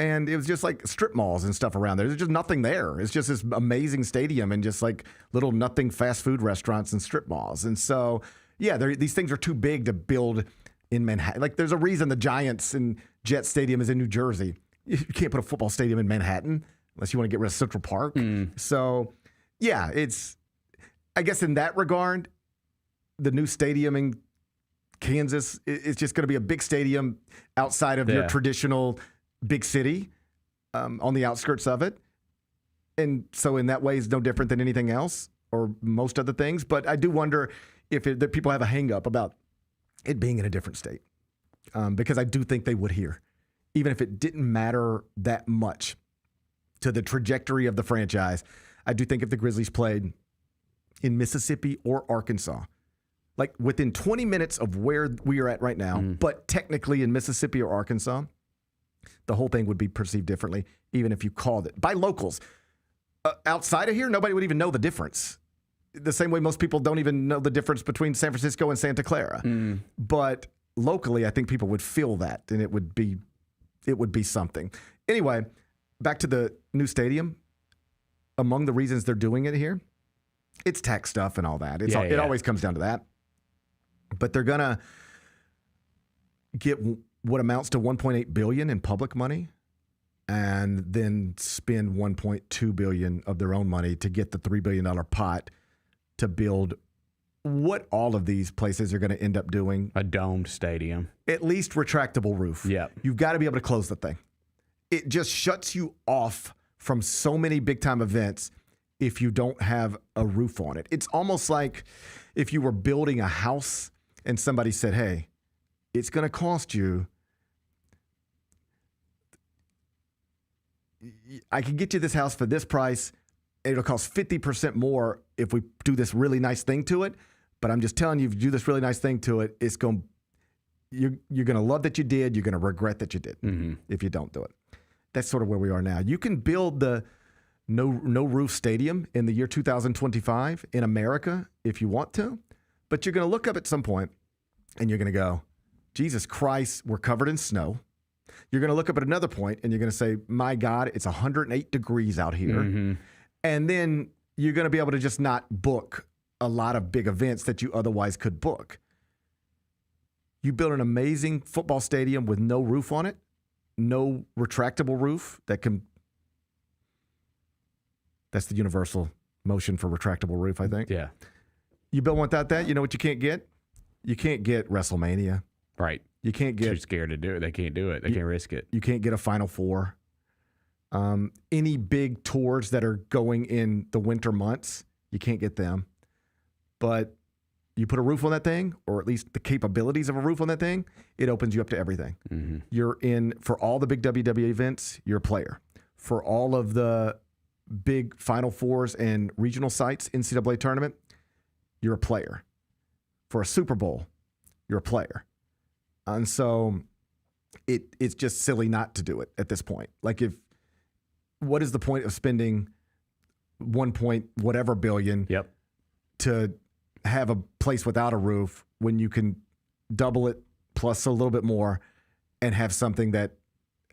And it was just like strip malls and stuff around there. There's just nothing there. It's just this amazing stadium and just like little nothing fast food restaurants and strip malls. And so, these things are too big to build in Manhattan. Like, there's a reason the Giants and Jets Stadium is in New Jersey. You can't put a football stadium in Manhattan unless you want to get rid of Central Park. So, I guess in that regard, the new stadium in Kansas is just going to be a big stadium outside of your traditional big city on the outskirts of it. And so in that way, it's no different than anything else or most other things. But I do wonder if that people have a hang up about it being in a different state because I do think they would here, even if it didn't matter that much to the trajectory of the franchise. I do think if the Grizzlies played in Mississippi or Arkansas, like within 20 minutes of where we are at right now, but technically in Mississippi or Arkansas, the whole thing would be perceived differently, even if you called it by locals. Outside of here, nobody would even know the difference. The same way most people don't even know the difference between San Francisco and Santa Clara. But locally, I think people would feel that, and it would be something. Anyway, back to the new stadium. Among the reasons they're doing it here, it's tax stuff and all that. It always comes down to that. But they're gonna get what amounts to $1.8 billion in public money and then spend $1.2 billion of their own money to get the $3 billion pot to build what all of these places are going to end up doing. A domed stadium. At least retractable roof. Yep. You've got to be able to close the thing. It just shuts you off from so many big-time events if you don't have a roof on it. It's almost like if you were building a house and somebody said, hey, it's going to cost you, I can get you this house for this price. It'll cost 50% more if we do this really nice thing to it. But I'm just telling you, if you do this really nice thing to it, it's going you're going to love that you did. You're going to regret that you did if you don't do it. That's sort of where we are now. You can build the no roof stadium in the year 2025 in America if you want to, but you're going to look up at some point and you're going to go, Jesus Christ, we're covered in snow. You're going to look up at another point and you're going to say, my God, it's 108 degrees out here. And then you're going to be able to just not book a lot of big events that you otherwise could book. You build an amazing football stadium with no roof on it, no retractable roof that's the universal motion for retractable roof, I think. Yeah. You build one without that, you know what you can't get? You can't get WrestleMania. Right. You can't get... They're scared to do it. They can't do it. They can't risk it. You can't get a Final Four. Any big tours that are going in the winter months, you can't get them. But you put a roof on that thing, or at least the capabilities of a roof on that thing, it opens you up to everything. You're in, for all the big WWE events, you're a player. For all of the big Final Fours and regional sites, NCAA tournament, you're a player. For a Super Bowl, you're a player. And so it's just silly not to do it at this point. Like, what is the point of spending 1 point whatever billion to have a place without a roof when you can double it plus a little bit more and have something that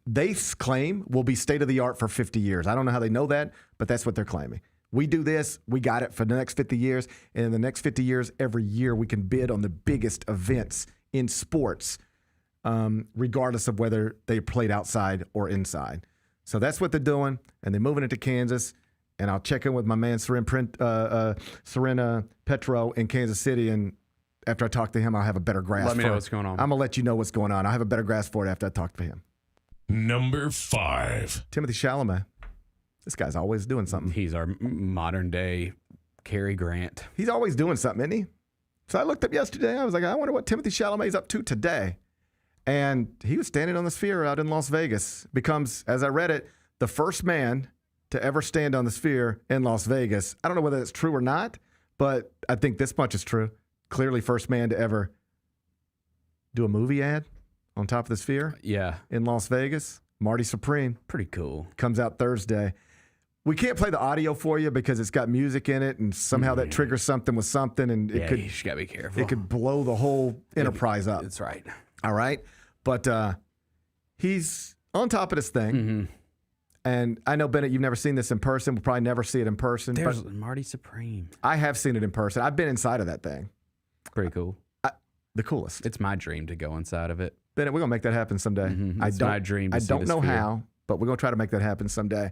they claim will be state of the art for 50 years. I don't know how they know that, but that's what they're claiming. We do this, we got it for the next 50 years, and in the next 50 years, every year we can bid on the biggest events in sports, regardless of whether they played outside or inside. So that's what they're doing, and they're moving into Kansas. And I'll check in with my man Serena Petro in Kansas City, and after I talk to him, I'll have a better grasp. Let me know what's going on. I'm gonna let you know what's going on. I'll have a better grasp for it after I talk to him. Number 5. Timothy Chalamet. This guy's always doing something. He's our modern day Cary Grant. He's always doing something, isn't he? So I looked up yesterday. I was like, I wonder what Timothy Chalamet's up to today. And he was standing on the Sphere out in Las Vegas. Becomes, as I read it, the first man to ever stand on the Sphere in Las Vegas. I don't know whether that's true or not, but I think this much is true. Clearly first man to ever do a movie ad on top of the Sphere. Yeah. In Las Vegas. Marty Supreme. Pretty cool. Comes out Thursday. We can't play the audio for you because it's got music in it, and somehow that triggers something with something, and it could, you just gotta be careful. It could blow the whole enterprise up. That's right. All right. But he's on top of this thing. And I know, Bennett, you've never seen this in person. We'll probably never see it in person. There's Marty Supreme. I have seen it in person. I've been inside of that thing. Pretty cool. The coolest. It's my dream to go inside of it. Bennett, we're going to make that happen someday. It's my dream to I see don't the know Sphere. how, but we're going to try to make that happen someday.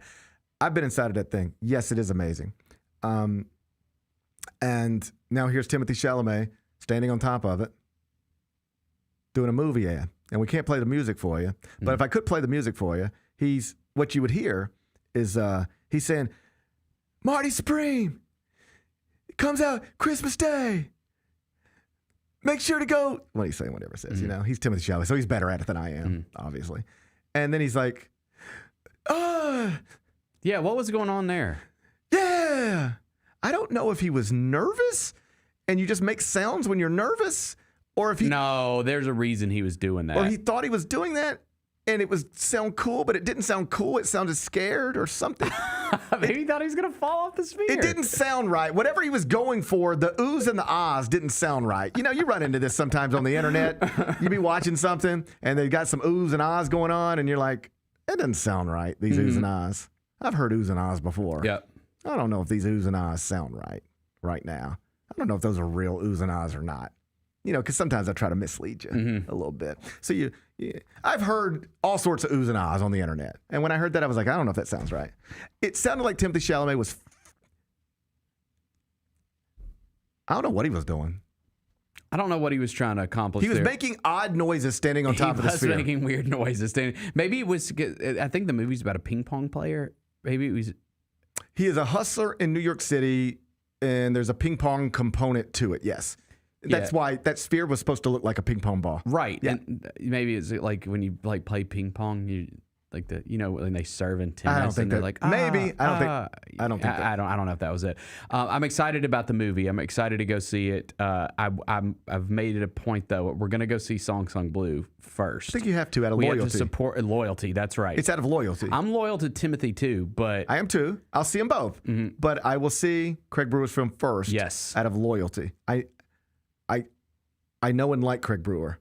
I've been inside of that thing. Yes, it is amazing. And now here's Timothy Chalamet standing on top of it, doing a movie ad. And we can't play the music for you. But if I could play the music for you, what you would hear is he's saying, Marty Supreme, it comes out Christmas Day. Make sure to go. What he's saying, whatever it says, you know. He's Timothy Chalamet, so he's better at it than I am, obviously. And then he's like, yeah, what was going on there? Yeah. I don't know if he was nervous and you just make sounds when you're nervous, or if he... No, there's a reason he was doing that. Or he thought he was doing that and it was sound cool, but it didn't sound cool. It sounded scared or something. Maybe he thought he was going to fall off the Sphere. It didn't sound right. Whatever he was going for, the oohs and the ahs didn't sound right. You know, you run into this sometimes on the internet. You be watching something and they got some oohs and ahs going on and you're like, that doesn't sound right, these oohs and ahs. I've heard oohs and ahs before. Yep. I don't know if these oohs and ahs sound right now. I don't know if those are real oohs and ahs or not. You know, because sometimes I try to mislead you a little bit. So I've heard all sorts of oohs and ahs on the internet. And when I heard that, I was like, I don't know if that sounds right. It sounded like Timothy Chalamet was I don't know what he was doing. I don't know what he was trying to accomplish. He was there. making odd noises standing on top of the sphere. He was making weird noises standing. Maybe it was. I think the movie's about a ping pong player. Maybe it was. He is a hustler in New York City, and there's a ping pong component to it. Yes, that's why that sphere was supposed to look like a ping pong ball. Right. Yeah. And maybe it's like when you like play ping pong, you like when they serve in tennis. I don't think and they're that. like Maybe I don't think. I don't think. I don't know if that was it. I'm excited about the movie. I'm excited to go see it. I've made it a point though. We're gonna go see Song Sung Blue first. I think you have to out of we loyalty. have to support loyalty. That's right. It's out of loyalty. I'm loyal to Timothy too, but I am too. I'll see them both, but I will see Craig Brewer's film first. Yes, out of loyalty. I know and like Craig Brewer.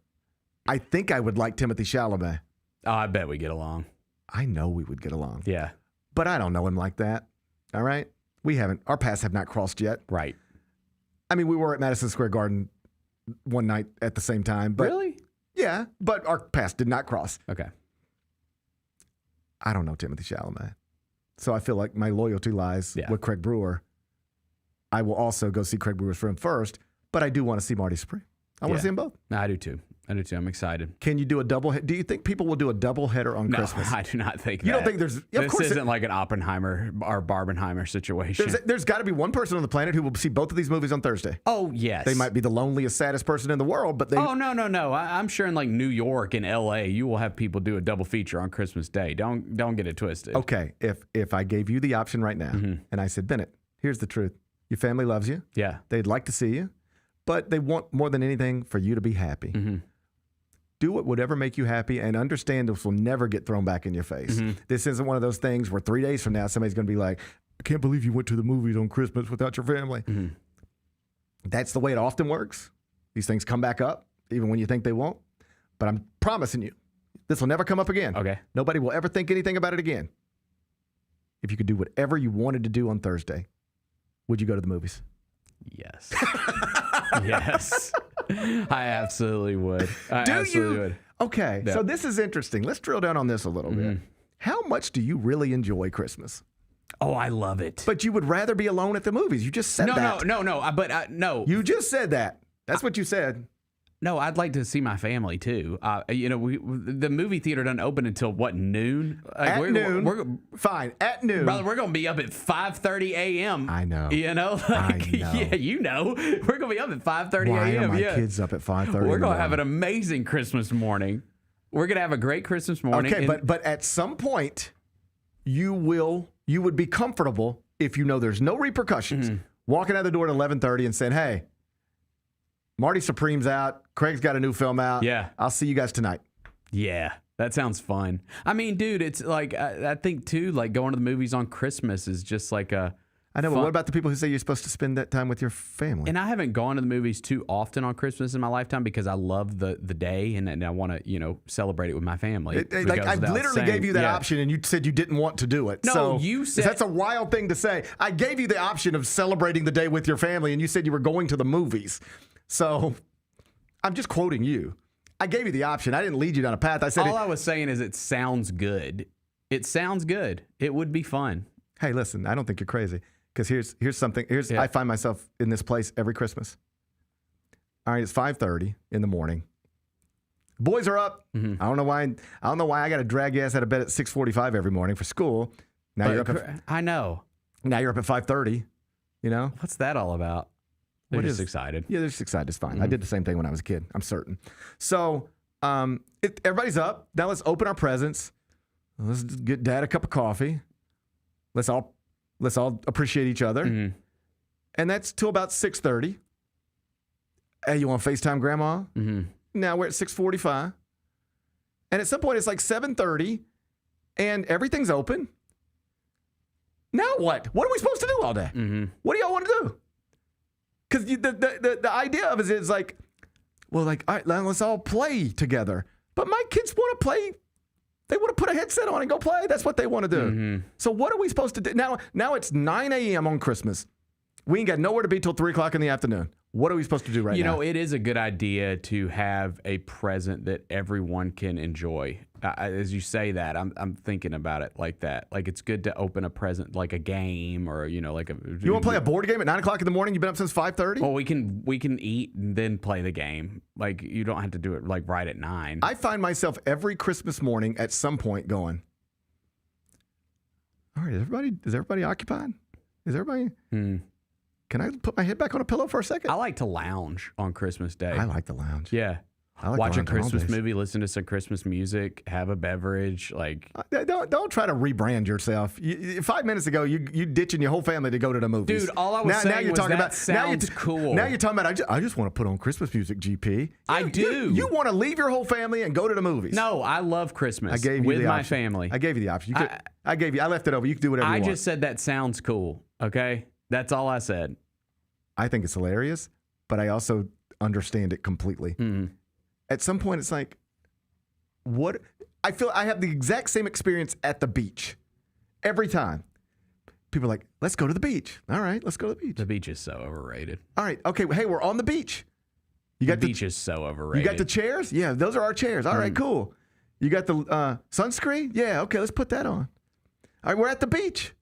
I think I would like Timothy Chalamet. Oh, I bet we get along. I know we would get along. Yeah. But I don't know him like that. All right? We haven't. Our paths have not crossed yet. Right. I mean, we were at Madison Square Garden one night at the same time. But really? Yeah, but our paths did not cross. Okay. I don't know Timothy Chalamet. So I feel like my loyalty lies with Craig Brewer. I will also go see Craig Brewer's film first, but I do want to see Marty Supreme. I want to see them both. No, I do too. I'm excited. Can you do a double? Do you think people will do a double header on Christmas? No, I do not think that. You don't think there's? Yeah, of this course isn't like an Oppenheimer or Barbenheimer situation. There's got to be one person on the planet who will see both of these movies on Thursday. Oh, yes. They might be the loneliest, saddest person in the world, but they. Oh, no. I'm sure in like New York and L.A., you will have people do a double feature on Christmas Day. Don't get it twisted. Okay, if I gave you the option right now, and I said, Bennett, here's the truth: your family loves you. Yeah. They'd like to see you, but they want more than anything for you to be happy. Do what would ever make you happy, and understand this will never get thrown back in your face. This isn't one of those things where 3 days from now somebody's going to be like, I can't believe you went to the movies on Christmas without your family. That's the way it often works. These things come back up, even when you think they won't. But I'm promising you, this will never come up again. Okay. Nobody will ever think anything about it again. If you could do whatever you wanted to do on Thursday, would you go to the movies? Yes. Yes. I absolutely would. Would. Okay. Yeah. So this is interesting. Let's drill down on this a little bit. How much do you really enjoy Christmas? Oh, I love it. But you would rather be alone at the movies. You just said that. No. No. You just said that. That's what you said. No, I'd like to see my family too. The movie theater doesn't open until what, noon? At noon. Fine, at noon. Brother, we're gonna be up at 5:30 a.m. I know. You know, I know. Yeah, you know, we're gonna be up at 5:30 a.m. Why are my kids up at 5:30? We're gonna have an amazing Christmas morning. We're gonna have a great Christmas morning. Okay, but at some point, you would be comfortable if you know there's no repercussions. Walking out the door at 11:30 and saying, "Hey, Marty Supreme's out. Craig's got a new film out. Yeah. I'll see you guys tonight." Yeah, that sounds fun. I mean, dude, it's like, I think too, like going to the movies on Christmas is just like a I know, but what about the people who say you're supposed to spend that time with your family? And I haven't gone to the movies too often on Christmas in my lifetime because I love the day and I want to, celebrate it with my family. I literally gave you that option and you said you didn't want to do it. No, so you said... That's a wild thing to say. I gave you the option of celebrating the day with your family and you said you were going to the movies. So I'm just quoting you. I gave you the option. I didn't lead you down a path. I said all I was saying is it sounds good. It sounds good. It would be fun. Hey, listen, I don't think you're crazy. Because here's something. I find myself in this place every Christmas. All right, it's 5:30 in the morning. Boys are up. I don't know why. I got to drag your ass out of bed at 6:45 every morning for school. Now you're up. I know. Now you're up at 5:30. You know what's that all about? They're just excited. Yeah, they're just excited. It's fine. I did the same thing when I was a kid. I'm certain. So everybody's up. Now let's open our presents. Let's get Dad a cup of coffee. Let's all appreciate each other. And that's till about 6:30. Hey, you want to FaceTime Grandma? Now we're at 6:45. And at some point, it's like 7:30, and everything's open. Now what? What are we supposed to do all day? What do y'all want to do? Because the idea of it is like, well, like, all right, let's all play together. But my kids want to play. They want to put a headset on and go play. That's what they want to do. So what are we supposed to do? Now it's 9 a.m. on Christmas, We ain't got nowhere to be till 3 o'clock in the afternoon. What are we supposed to do right now? You know, it is a good idea to have a present that everyone can enjoy. As you say that, I'm thinking about it like that. Like, it's good to open a present, like a game, or like a. You want to play a board game at 9 o'clock in the morning? You've been up since 5:30. Well, we can eat and then play the game. Like, you don't have to do it like right at 9. I find myself every Christmas morning at some point going, all right, is everybody occupied? Is everybody? Can I put my head back on a pillow for a second? I like to lounge on Christmas Day. I like to lounge. Yeah. I like watch to a lounge on all Christmas days. movie, listen to some Christmas music, have a beverage. Like, don't try to rebrand yourself. 5 minutes ago, you ditching your whole family to go to the movies. dude, all I was saying was that sounds cool. Now you're talking about, I just want to put on Christmas music, GP. I do. You want to leave your whole family and go to the movies. No, I love Christmas I gave you with the my option. family. I gave you the option. I left it over. You can do whatever you want. I just said that sounds cool. Okay? That's all I said. I think it's hilarious, but I also understand it completely. At some point, it's like, what? I feel I have the exact same experience at the beach every time. People are like, let's go to the beach. All right, let's go to the beach. The beach is so overrated. All right, okay, hey, we're on the beach. The beach is so overrated. You got the chairs? Yeah, those are our chairs. All right, cool. You got the sunscreen? Yeah, okay, let's put that on. All right, we're at the beach.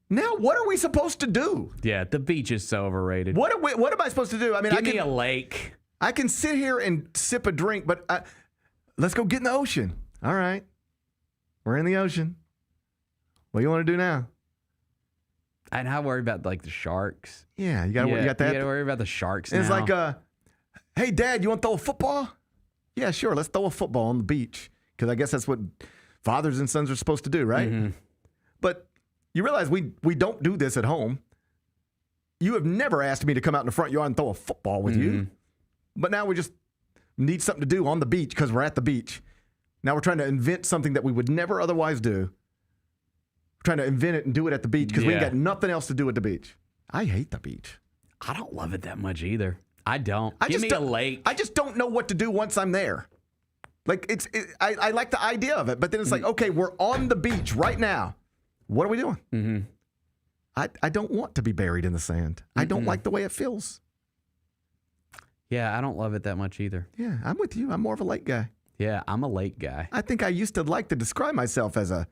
Now, what are we supposed to do? Yeah, the beach is so overrated. What am I supposed to do? I mean, Give me a lake. I can sit here and sip a drink, but let's go get in the ocean. All right. We're in the ocean. What do you want to do now? And I worry about like the sharks. Yeah, you got that. You got to worry about the sharks now. It's like, hey, Dad, you want to throw a football? Yeah, sure. Let's throw a football on the beach, because I guess that's what fathers and sons are supposed to do, right? But you realize we don't do this at home. You have never asked me to come out in the front yard and throw a football with you. But now we just need something to do on the beach because we're at the beach. Now we're trying to invent something that we would never otherwise do. We're trying to invent it and do it at the beach because we ain't got nothing else to do at the beach. I hate the beach. I don't love it that much either. I don't. Give me a lake. I just don't know what to do once I'm there. Like, I like the idea of it, but then it's like, okay, we're on the beach right now. What are we doing? I don't want to be buried in the sand. I don't like the way it feels. Yeah, I don't love it that much either. Yeah, I'm with you. I'm more of a lake guy. Yeah, I'm a lake guy. I think I used to like to describe myself as a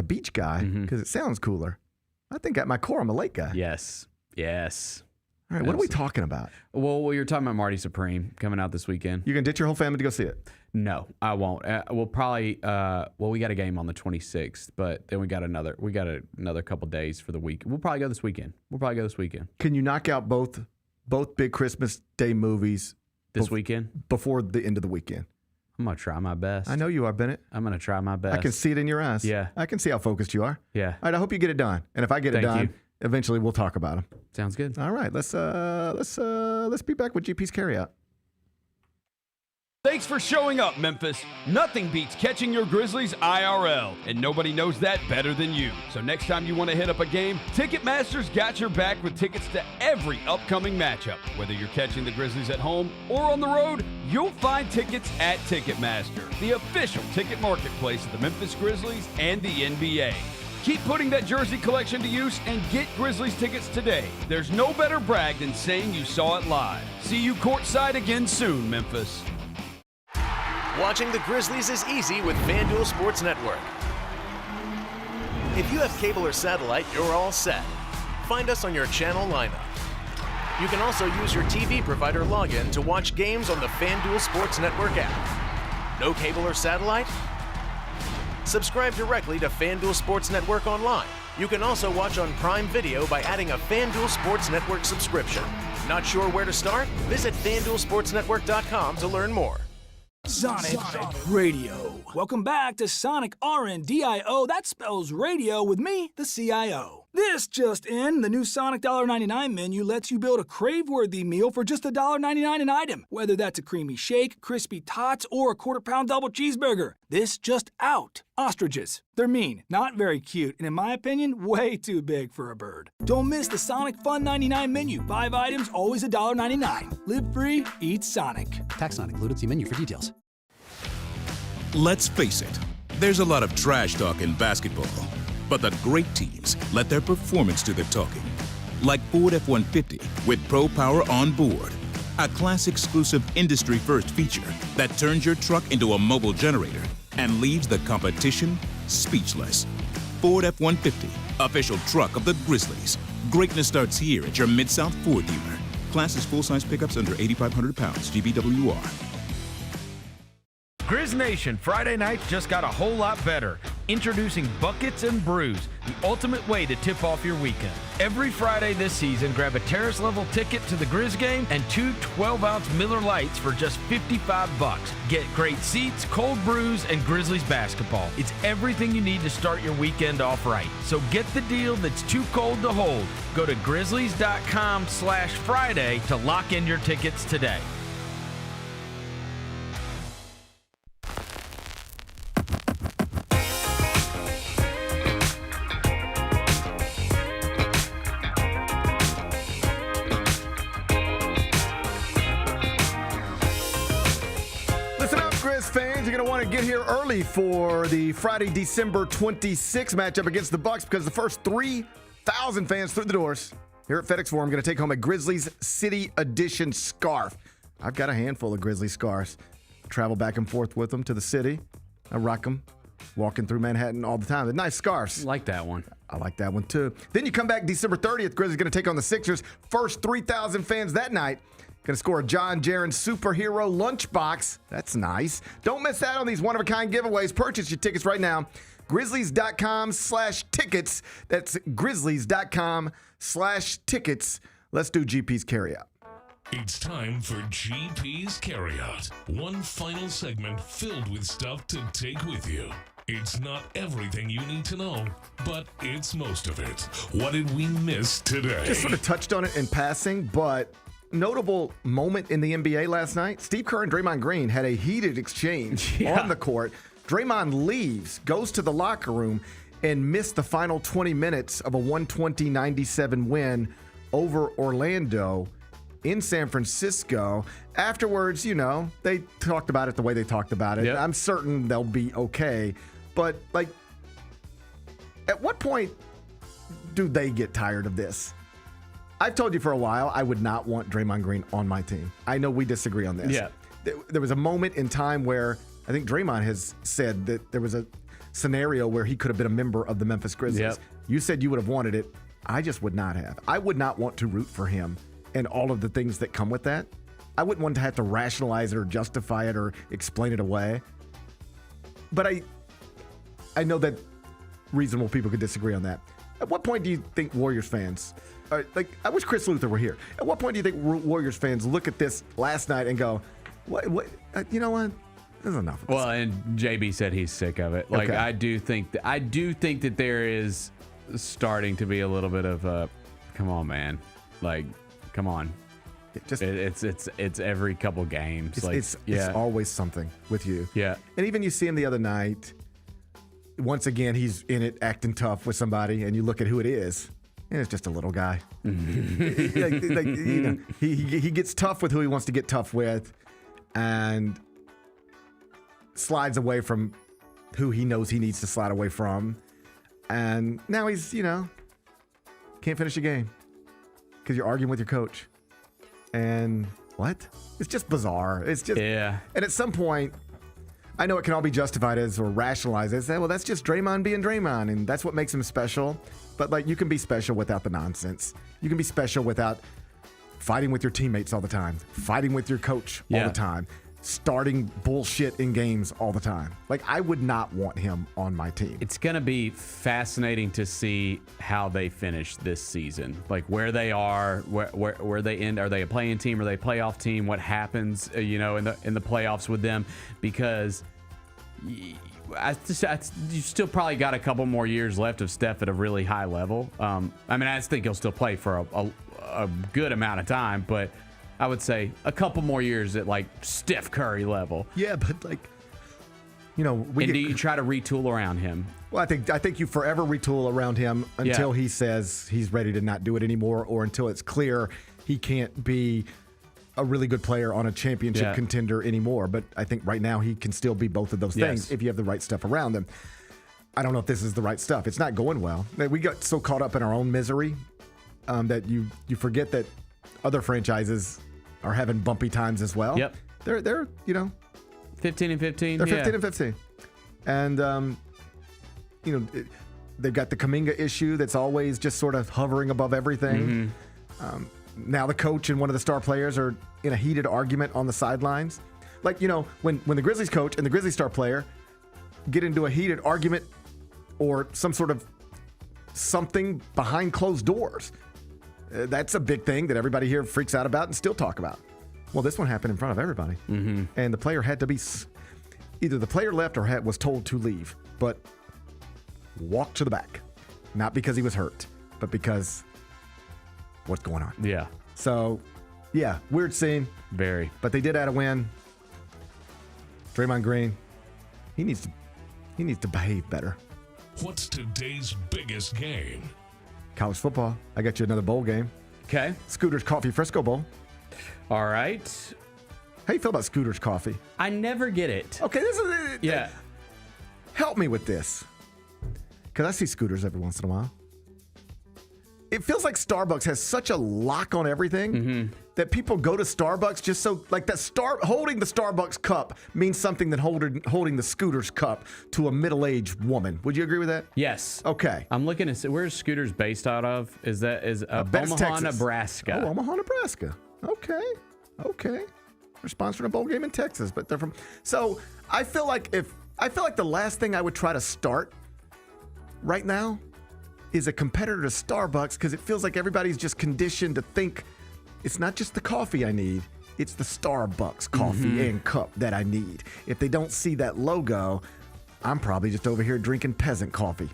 beach guy because it sounds cooler. I think at my core, I'm a lake guy. Yes. All right, what are we talking about? Well, you're talking about Marty Supreme coming out this weekend. You gonna ditch your whole family to go see it? No, I won't. We'll probably. We got a game on the 26th, but then we got another couple days for the week. We'll probably go this weekend. Can you knock out both big Christmas Day movies this weekend before the end of the weekend? I'm gonna try my best. I know you are, Bennett. I'm gonna try my best. I can see it in your eyes. Yeah, I can see how focused you are. Yeah. All right, I hope you get it done. And if I get it done, eventually we'll talk about them. Sounds good. All right, let's be back with GP's Carryout. Thanks for showing up, Memphis. Nothing beats catching your Grizzlies IRL, and nobody knows that better than you. So next time you want to hit up a game, Ticketmaster's got your back with tickets to every upcoming matchup. Whether you're catching the Grizzlies at home or on the road, you'll find tickets at Ticketmaster, the official ticket marketplace of the Memphis Grizzlies and the NBA. Keep putting that jersey collection to use and get Grizzlies tickets today. There's no better brag than saying you saw it live. See you courtside again soon, Memphis. Watching the Grizzlies is easy with FanDuel Sports Network. If you have cable or satellite, you're all set. Find us on your channel lineup. You can also use your TV provider login to watch games on the FanDuel Sports Network app. No cable or satellite? Subscribe directly to FanDuel Sports Network online. You can also watch on Prime Video by adding a FanDuel Sports Network subscription. Not sure where to start? Visit FanDuelSportsNetwork.com to learn more. Sonic Radio. Welcome back to Sonic RNDIO. That spells radio with me, the CIO. This just in, the new Sonic $1.99 menu lets you build a crave-worthy meal for just $1.99 an item. Whether that's a creamy shake, crispy tots, or a quarter-pound double cheeseburger. This just out. Ostriches. They're mean, not very cute, and in my opinion, way too big for a bird. Don't miss the Sonic Fun 99 menu. 5 items, always $1.99. Live free, eat Sonic. Tax not included. See menu for details. Let's face it, there's a lot of trash talk in basketball. But the great teams let their performance do the talking. like Ford F-150 with Pro Power on board, a class-exclusive industry-first feature that turns your truck into a mobile generator and leaves the competition speechless. Ford F-150, official truck of the Grizzlies. Greatness starts here at your Mid-South Ford dealer. Class is full-size pickups under 8,500 pounds, GBWR. Grizz Nation, Friday nights just got a whole lot better. Introducing Buckets and Brews, the ultimate way to tip off your weekend. Every Friday this season, grab a terrace-level ticket to the Grizz game and 2 12-ounce Miller Lights for just $55. Get great seats, cold brews, and Grizzlies basketball. It's everything you need to start your weekend off right. So get the deal that's too cold to hold. Go to grizzlies.com/Friday to lock in your tickets today. Fans, you're going to want to get here early for the Friday, December 26th matchup against the Bucks because the first 3,000 fans through the doors here at FedEx Forum are going to take home a Grizzlies City Edition scarf. I've got a handful of Grizzlies scarves. Travel back and forth with them to the city. I rock them, walking through Manhattan all the time. They're nice scarves. I like that one. I like that one too. Then you come back December 30th. Grizzlies going to take on the Sixers. First 3,000 fans that night. Going to score a John Jaron superhero lunchbox. That's nice. Don't miss out on these one-of-a-kind giveaways. Purchase your tickets right now. Grizzlies.com/tickets. That's Grizzlies.com/tickets. Let's do GP's Carryout. It's time for GP's Carryout. One final segment filled with stuff to take with you. It's not everything you need to know, but it's most of it. What did we miss today? Just sort of touched on it in passing, but notable moment in the NBA last night. Steve Kerr and Draymond Green had a heated exchange on the court. Draymond leaves, goes to the locker room, and missed the final 20 minutes of a 120-97 win over Orlando in San Francisco. Afterwards, you know, they talked about it the way they talked about it. Yep. I'm certain they'll be okay. But, like, at what point do they get tired of this? I've told you for a while I would not want Draymond Green on my team. I know we disagree on this. Yeah. There was a moment in time where I think Draymond has said that there was a scenario where he could have been a member of the Memphis Grizzlies. Yep. You said you would have wanted it. I just would not have. I would not want to root for him and all of the things that come with that. I wouldn't want to have to rationalize it or justify it or explain it away. But I know that reasonable people could disagree on that. At what point do you think Warriors fans, I wish Chris Luther were here. At what point do you think Warriors fans look at this last night and go, what you know what? There's enough of this. Well, and JB said he's sick of it. Like, okay. I do think that there is starting to be a little bit of a, come on, man. Like, come on. It's every couple games. It's always something with you. Yeah. And even you see him the other night, once again, he's in it acting tough with somebody, and you look at who it is, and it's just a little guy. He gets tough with who he wants to get tough with, and slides away from who he knows he needs to slide away from. And now he's, can't finish a game because you're arguing with your coach. And what? It's just bizarre. It's just, yeah. And at some point, I know it can all be justified as or rationalized as, well, that's just Draymond being Draymond, and that's what makes him special. But, like, you can be special without the nonsense. You can be special without fighting with your teammates all the time, fighting with your coach all the time, starting bullshit in games all the time. Like, I would not want him on my team. It's going to be fascinating to see how they finish this season. Like, where they are, where they end. Are they a play-in team? Are they a playoff team? What happens, in the playoffs with them? Because you still probably got a couple more years left of Steph at a really high level. I just think he'll still play for a good amount of time, but I would say a couple more years at, like, Steph Curry level. Yeah, but, like, do you try to retool around him? Well, I think you forever retool around him until he says he's ready to not do it anymore, or until it's clear he can't be a really good player on a championship contender anymore. But I think right now he can still be both of those things if you have the right stuff around him. I don't know if this is the right stuff. It's not going well. We got so caught up in our own misery that you forget that other franchises are having bumpy times as well. Yep. They're 15 and 15. They're 15 and 15. And, they've got the Kuminga issue that's always just sort of hovering above everything. Mm-hmm. Now the coach and one of the star players are in a heated argument on the sidelines. Like, when the Grizzlies coach and the Grizzlies star player get into a heated argument or some sort of something behind closed doors, that's a big thing that everybody here freaks out about and still talk about. Well, this one happened in front of everybody. Mm-hmm. And the player had to be, either the player left or was told to leave, but walked to the back. Not because he was hurt, but because what's going on. Yeah. So, yeah, weird scene. Very. But they did add a win. Draymond Green, he needs to behave better. What's today's biggest game? College football. I got you another bowl game. Okay. Scooter's Coffee Frisco Bowl. All right. How you feel about Scooter's Coffee? I never get it. Okay, this is yeah. Help me with this, because I see Scooters every once in a while. It feels like Starbucks has such a lock on everything that people go to Starbucks just so, like, that holding the Starbucks cup means something than holding the Scooter's cup to a middle-aged woman. Would you agree with that? Yes. Okay. I'm looking at where's Scooter's based out of? Is Omaha, Texas. Nebraska? Oh, Omaha, Nebraska. Okay. They're sponsoring a bowl game in Texas, but they're from. So I feel like the last thing I would try to start right now is a competitor to Starbucks, because it feels like everybody's just conditioned to think it's not just the coffee I need, it's the Starbucks coffee and cup that I need. If they don't see that logo, I'm probably just over here drinking peasant coffee.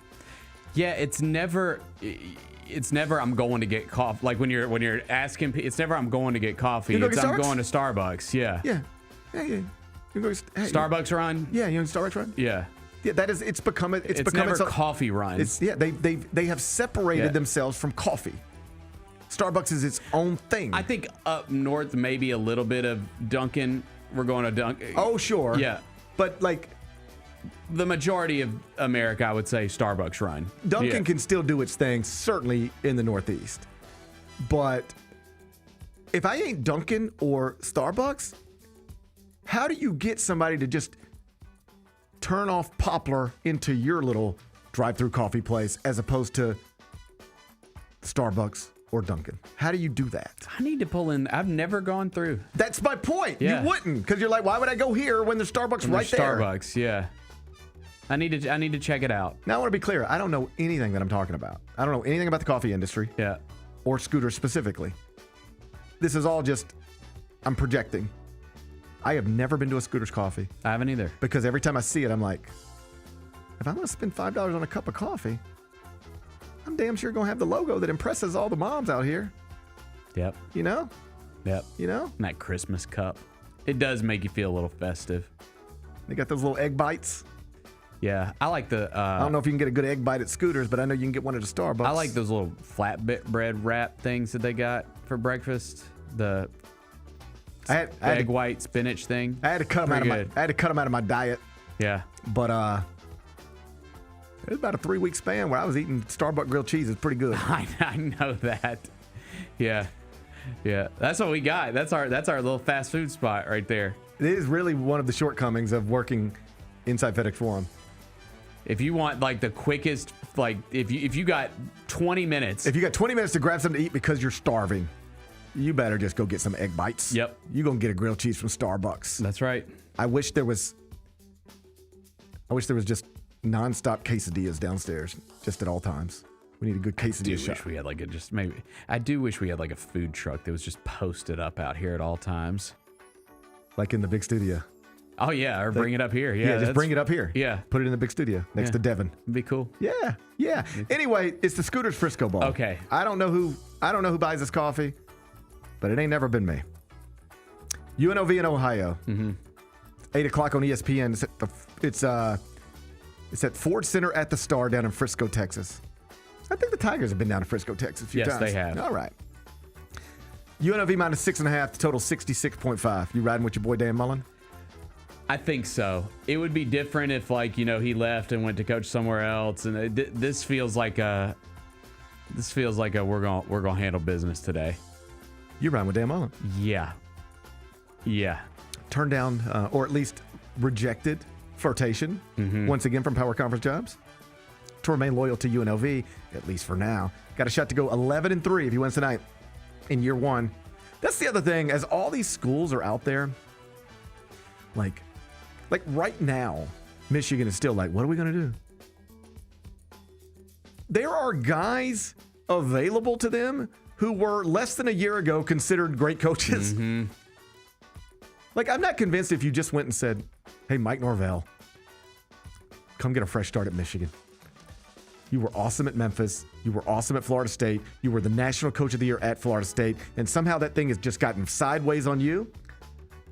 Yeah, it's never I'm going to get coffee. Like when you're asking, it's never I'm going to get coffee. You go it's get I'm Starbucks? going to Starbucks. Yeah. Yeah. You go, Starbucks run? Yeah, you know Starbucks run? Yeah. Yeah, it's become never coffee run. They have separated themselves from coffee. Starbucks is its own thing. I think up north maybe a little bit of Dunkin'. We're going to Dunkin'. Oh, sure. Yeah. But like the majority of America, I would say Starbucks run. Dunkin' can still do its thing, certainly in the Northeast. But if I ain't Dunkin' or Starbucks, how do you get somebody to just turn off Poplar into your little drive-through coffee place as opposed to Starbucks or Dunkin'? How do you do that? I need to pull in. I've never gone through. That's my point. Yeah. You wouldn't, because you're like, why would I go here when there's Starbucks right there? Starbucks, yeah. I need to check it out. Now I want to be clear. I don't know anything that I'm talking about. I don't know anything about the coffee industry. Yeah. Or Scooter specifically. This is all just, I'm projecting. I have never been to a Scooter's Coffee. I haven't either. Because every time I see it, I'm like, if I'm going to spend $5 on a cup of coffee, I'm damn sure going to have the logo that impresses all the moms out here. Yep. You know? Yep. You know? And that Christmas cup. It does make you feel a little festive. They got those little egg bites. Yeah. I like the... I don't know if you can get a good egg bite at Scooter's, but I know you can get one at a Starbucks. I like those little flatbread wrap things that they got for breakfast. The egg white spinach thing. I had to cut them out of my diet. Yeah. But it was about a 3-week span where I was eating Starbucks grilled cheese. It's pretty good. I know that. Yeah. Yeah. That's what we got. That's our little fast food spot right there. It is really one of the shortcomings of working inside FedEx Forum. If you want like the quickest, like if you got 20 minutes. If you got 20 minutes to grab something to eat because you're starving, you better just go get some egg bites. Yep. You're going to get a grilled cheese from Starbucks. That's right. I wish there was just nonstop quesadillas downstairs, just at all times. We need a good quesadilla shop. I do wish we had like a food truck that was just posted up out here at all times. Like in the big studio. Oh, yeah, or bring it up here. Yeah, just bring it up here. Yeah. Put it in the big studio next to Devin. It'd be cool. Yeah. Anyway, it's the Scooter's Frisco Bowl. Okay. I don't know who buys this coffee, but it ain't never been me. UNLV in Ohio. 8 o'clock on ESPN. It's at Ford Center at the Star down in Frisco, Texas. I think the Tigers have been down to Frisco, Texas a few times. Yes, they have. All right. UNLV minus 6.5, the total 66.5. You riding with your boy Dan Mullen? I think so. It would be different if, like, he left and went to coach somewhere else. And this feels like This feels like we're gonna handle business today. You're riding with Dan Mullen. Yeah. Turned down, or at least rejected, flirtation once again from Power Conference jobs. To remain loyal to UNLV, at least for now. Got a shot to go 11-3 if he wins tonight in year one. That's the other thing. As all these schools are out there, like right now, Michigan is still like, what are we going to do? There are guys available to them who were less than a year ago considered great coaches. Like, I'm not convinced if you just went and said, hey, Mike Norvell, come get a fresh start at Michigan. You were awesome at Memphis. You were awesome at Florida State. You were the national coach of the year at Florida State. And somehow that thing has just gotten sideways on you.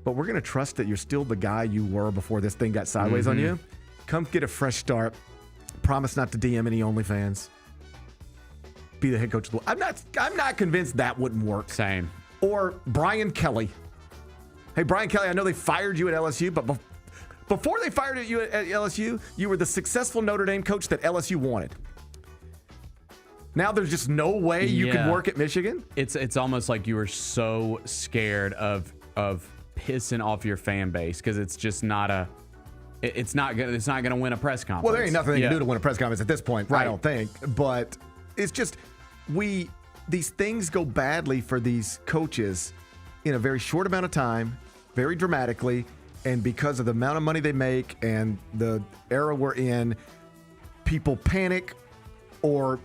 But we're going to trust that you're still the guy you were before this thing got sideways on you. Come get a fresh start. Promise not to DM any OnlyFans. Be the head coach of the world. I'm not convinced that wouldn't work. Same. Or Brian Kelly. Hey, Brian Kelly, I know they fired you at LSU, but before they fired you at LSU, you were the successful Notre Dame coach that LSU wanted. Now there's just no way you can work at Michigan? It's almost like you were so scared of pissing off your fan base because it's just not it's not gonna win a press conference. Well, there ain't nothing they can do to win a press conference at this point, right. I don't think. But it's just these things go badly for these coaches in a very short amount of time, very dramatically, and because of the amount of money they make and the era we're in, people panic or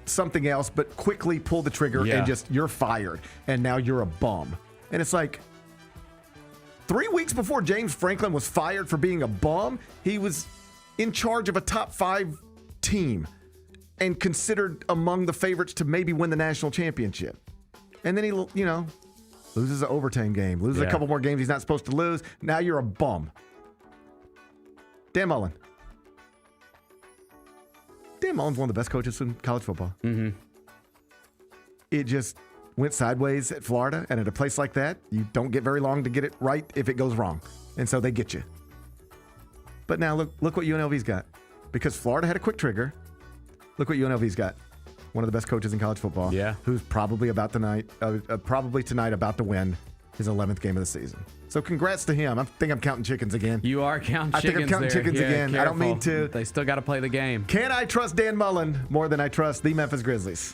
something else, but quickly pull the trigger and just, you're fired, and now you're a bum. And it's like, 3 weeks before James Franklin was fired for being a bum, he was in charge of a top 5 team and considered among the favorites to maybe win the national championship. And then he, loses an overtime game, loses a couple more games he's not supposed to lose. Now you're a bum. Dan Mullen. Dan Mullen's one of the best coaches in college football. It just went sideways at Florida, and at a place like that, you don't get very long to get it right if it goes wrong. And so they get you. But now look what UNLV's got. Because Florida had a quick trigger, look what UNLV's got. One of the best coaches in college football. Yeah. Who's probably tonight about to win his 11th game of the season. So congrats to him. I think I'm counting chickens again. You are counting chickens. I think I'm counting chickens again. Careful. I don't mean to. They still got to play the game. Can I trust Dan Mullen more than I trust the Memphis Grizzlies?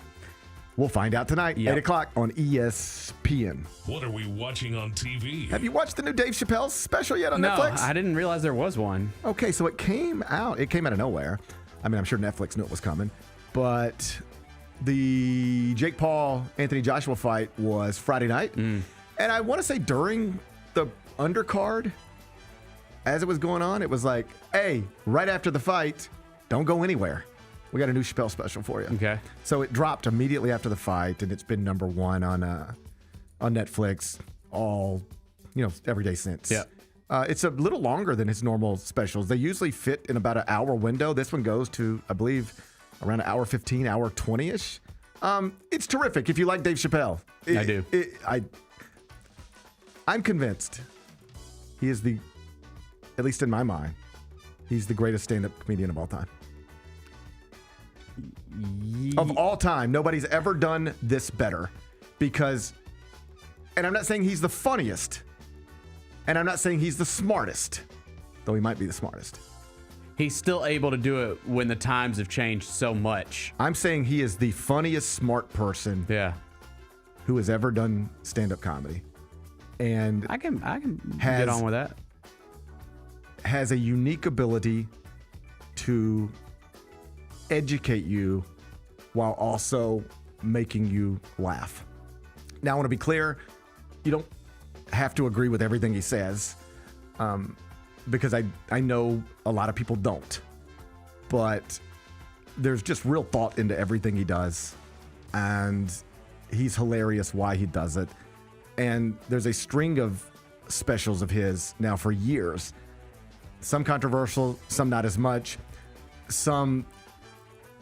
We'll find out tonight, 8 o'clock on ESPN. What are we watching on TV? Have you watched the new Dave Chappelle special yet on Netflix? No, I didn't realize there was one. Okay, so it came out. It came out of nowhere. I mean, I'm sure Netflix knew it was coming. But the Jake Paul, Anthony Joshua fight was Friday night. And I want to say during the undercard, as it was going on, it was like, hey, right after the fight, don't go anywhere. We got a new Chappelle special for you. Okay. So it dropped immediately after the fight, and it's been number one on Netflix every day since. Yeah. It's a little longer than his normal specials. They usually fit in about an hour window. This one goes to, I believe, around an hour 15, hour 20-ish. It's terrific if you like Dave Chappelle. I do. I'm convinced he is at least in my mind, he's the greatest stand-up comedian of all time. Of all time, nobody's ever done this better because, and I'm not saying he's the funniest, and I'm not saying he's the smartest, though he might be the smartest. He's still able to do it when the times have changed so much. I'm saying he is the funniest smart person who has ever done stand-up comedy. And I can get on with that. Has a unique ability to educate you while also making you laugh. Now, I want to be clear. You don't have to agree with everything he says because I know a lot of people don't. But there's just real thought into everything he does. And he's hilarious why he does it. And there's a string of specials of his now for years. Some controversial, some not as much. Some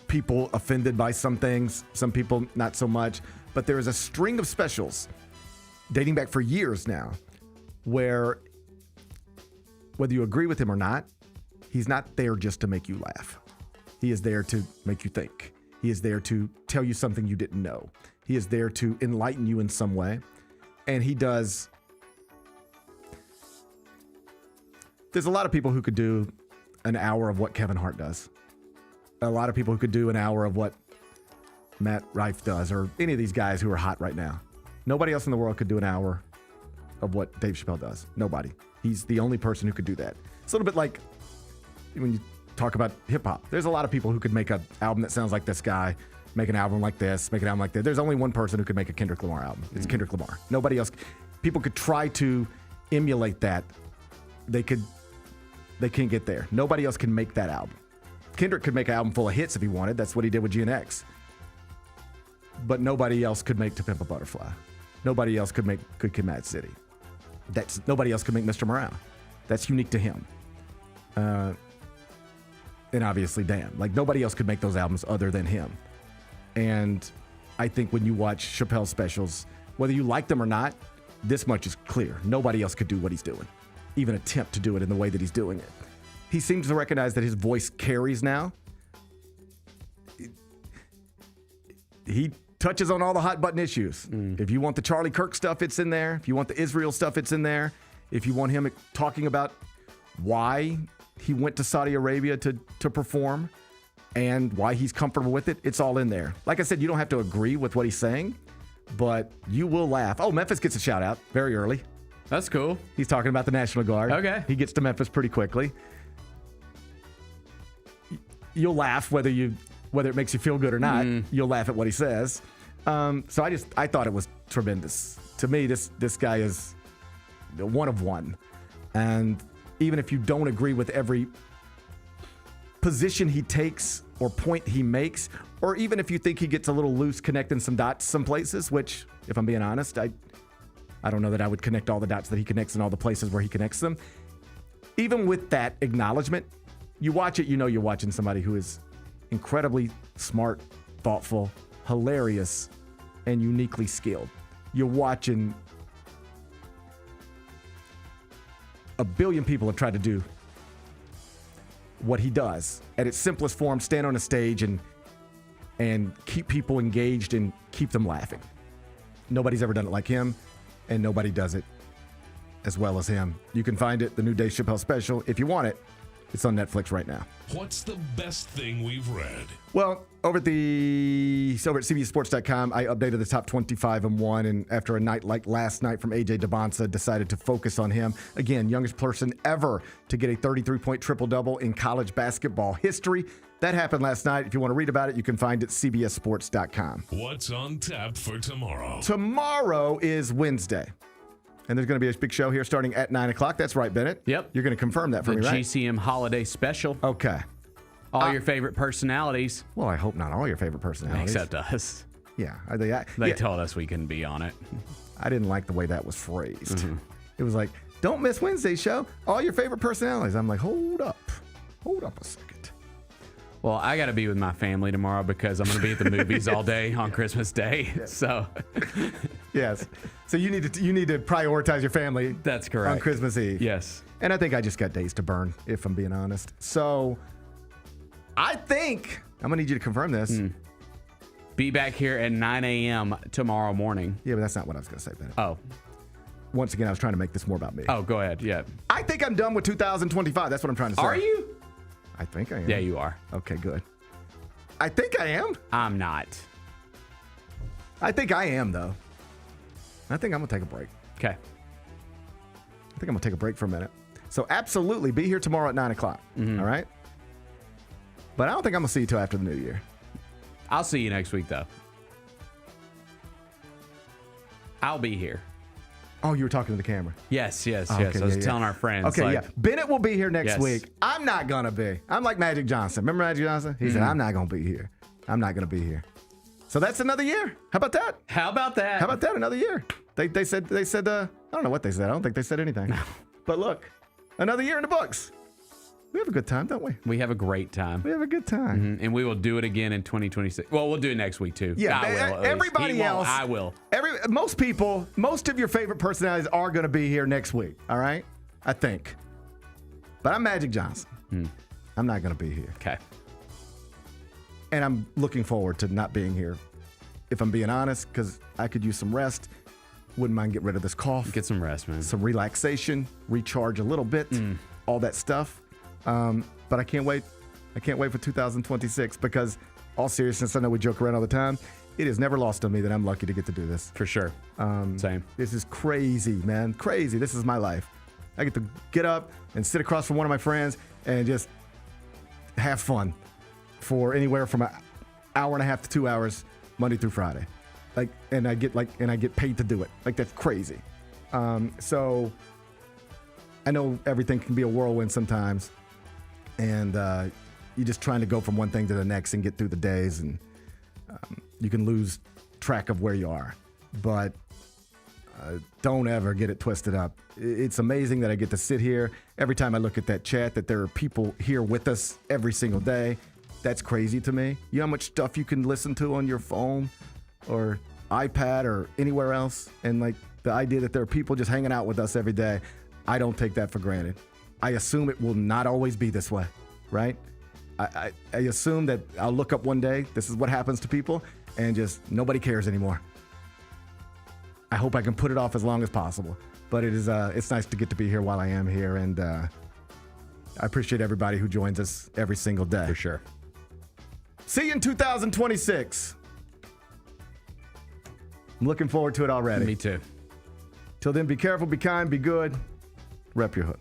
people offended by some things, some people not so much. But there is a string of specials dating back for years now where whether you agree with him or not, he's not there just to make you laugh. He is there to make you think. He is there to tell you something you didn't know. He is there to enlighten you in some way. And he does. There's a lot of people who could do an hour of what Kevin Hart does. A lot of people who could do an hour of what Matt Rife does, or any of these guys who are hot right now. Nobody else in the world could do an hour of what Dave Chappelle does. Nobody. He's the only person who could do that. It's a little bit like when you talk about hip hop. There's a lot of people who could make an album that sounds like this guy, make an album like this, make an album like that. There's only one person who could make a Kendrick Lamar album. It's Kendrick Lamar. Nobody else. People could try to emulate that. They can't get there. Nobody else can make that album. Kendrick could make an album full of hits if he wanted. That's what he did with GNX. But nobody else could make To Pimp a Butterfly. Nobody else could make Good Kid, Mad City. Nobody else could make Mr. Morale. That's unique to him. And obviously Dan. Like, nobody else could make those albums other than him. And I think when you watch Chappelle's specials, whether you like them or not, this much is clear. Nobody else could do what he's doing, even attempt to do it in the way that he's doing it. He seems to recognize that his voice carries now. He touches on all the hot button issues. If you want the Charlie Kirk stuff, it's in there. If you want the Israel stuff, it's in there. If you want him talking about why he went to Saudi Arabia to perform and why he's comfortable with it, it's all in there. Like I said, you don't have to agree with what he's saying, but you will laugh. Oh, Memphis gets a shout out very early. That's cool. He's talking about the National Guard. Okay. He gets to Memphis pretty quickly. You'll laugh whether it makes you feel good or not. You'll laugh at what he says. So I thought it was tremendous. To me, this guy is one of one. And even if you don't agree with every position he takes or point he makes, or even if you think he gets a little loose connecting some dots some places, which, if I'm being honest, I don't know that I would connect all the dots that he connects in all the places where he connects them. Even with that acknowledgement, you watch it, you know you're watching somebody who is incredibly smart, thoughtful, hilarious, and uniquely skilled. You're watching a billion people have tried to do what he does at its simplest form, stand on a stage and keep people engaged and keep them laughing. Nobody's ever done it like him, and nobody does it as well as him. You can find it, the new Dave Chappelle special. If you want it, it's on Netflix right now. What's the best thing we've read? Well, over at CBSSports.com, I updated the top 25 and 1, and after a night like last night from AJ Debonsa, decided to focus on him. Again, youngest person ever to get a 33-point triple-double in college basketball history. That happened last night. If you want to read about it, you can find it at CBSSports.com. What's on tap for tomorrow? Tomorrow is Wednesday. And there's going to be a big show here starting at 9 o'clock. That's right, Bennett. Yep. You're going to confirm that for me, right? The GCM Holiday Special. Okay. All your favorite personalities. Well, I hope not all your favorite personalities. Except us. Yeah. They told us we couldn't be on it. I didn't like the way that was phrased. It was like, don't miss Wednesday's show. All your favorite personalities. I'm like, hold up a second. Well, I got to be with my family tomorrow because I'm going to be at the movies all day on Christmas Day. Yes. So, yes. So you need to prioritize your family. That's correct. On Christmas Eve. Yes. And I think I just got days to burn, if I'm being honest. So I think I'm going to need you to confirm this. Be back here at 9 a.m. tomorrow morning. Yeah, but that's not what I was going to say, Bennett. Oh. Once again, I was trying to make this more about me. Oh, go ahead. Yeah. I think I'm done with 2025. That's what I'm trying to say. Are you? I think I am. Yeah, you are. Okay, good. I think I am. I'm not. I think I am, though. I think I'm going to take a break. Okay. I think I'm going to take a break for a minute. So absolutely be here tomorrow at 9 o'clock. All right? But I don't think I'm going to see you till after the new year. I'll see you next week, though. I'll be here. Oh, you were talking to the camera. Yes. Okay, I was telling our friends. Okay, yeah. Bennett will be here next week. I'm not going to be. I'm like Magic Johnson. Remember Magic Johnson? He said, I'm not going to be here. I'm not going to be here. So that's another year. How about that? How about that? Another year. They said, I don't know what they said. I don't think they said anything. No. But look, another year in the books. We have a good time, don't we? We have a great time. We have a good time. And we will do it again in 2026. Well, we'll do it next week, too. Yeah, I will. Everybody else. I will. Most people, most of your favorite personalities are going to be here next week, all right? I think. But I'm Magic Johnson. I'm not going to be here. Okay. And I'm looking forward to not being here, if I'm being honest, because I could use some rest. Wouldn't mind getting rid of this cough. Get some rest, man. Some relaxation, recharge a little bit, all that stuff. But I can't wait. I can't wait for 2026 because, all seriousness, I know we joke around all the time. It is never lost on me that I'm lucky to get to do this. For sure. Same. This is crazy, man. Crazy. This is my life. I get to get up and sit across from one of my friends and just have fun for anywhere from an hour and a half to 2 hours, Monday through Friday. And I get paid to do it. Like, that's crazy. So I know everything can be a whirlwind sometimes, and you're just trying to go from one thing to the next and get through the days, and you can lose track of where you are. But don't ever get it twisted up. It's amazing that I get to sit here every time I look at that chat, that there are people here with us every single day. That's crazy to me. You know how much stuff you can listen to on your phone or iPad or anywhere else? And like the idea that there are people just hanging out with us every day, I don't take that for granted. I assume it will not always be this way, right? I assume that I'll look up one day, this is what happens to people, and just nobody cares anymore. I hope I can put it off as long as possible. But it's nice to get to be here while I am here, and I appreciate everybody who joins us every single day. For sure. See you in 2026. I'm looking forward to it already. Me too. Till then, be careful, be kind, be good. Rep your hood.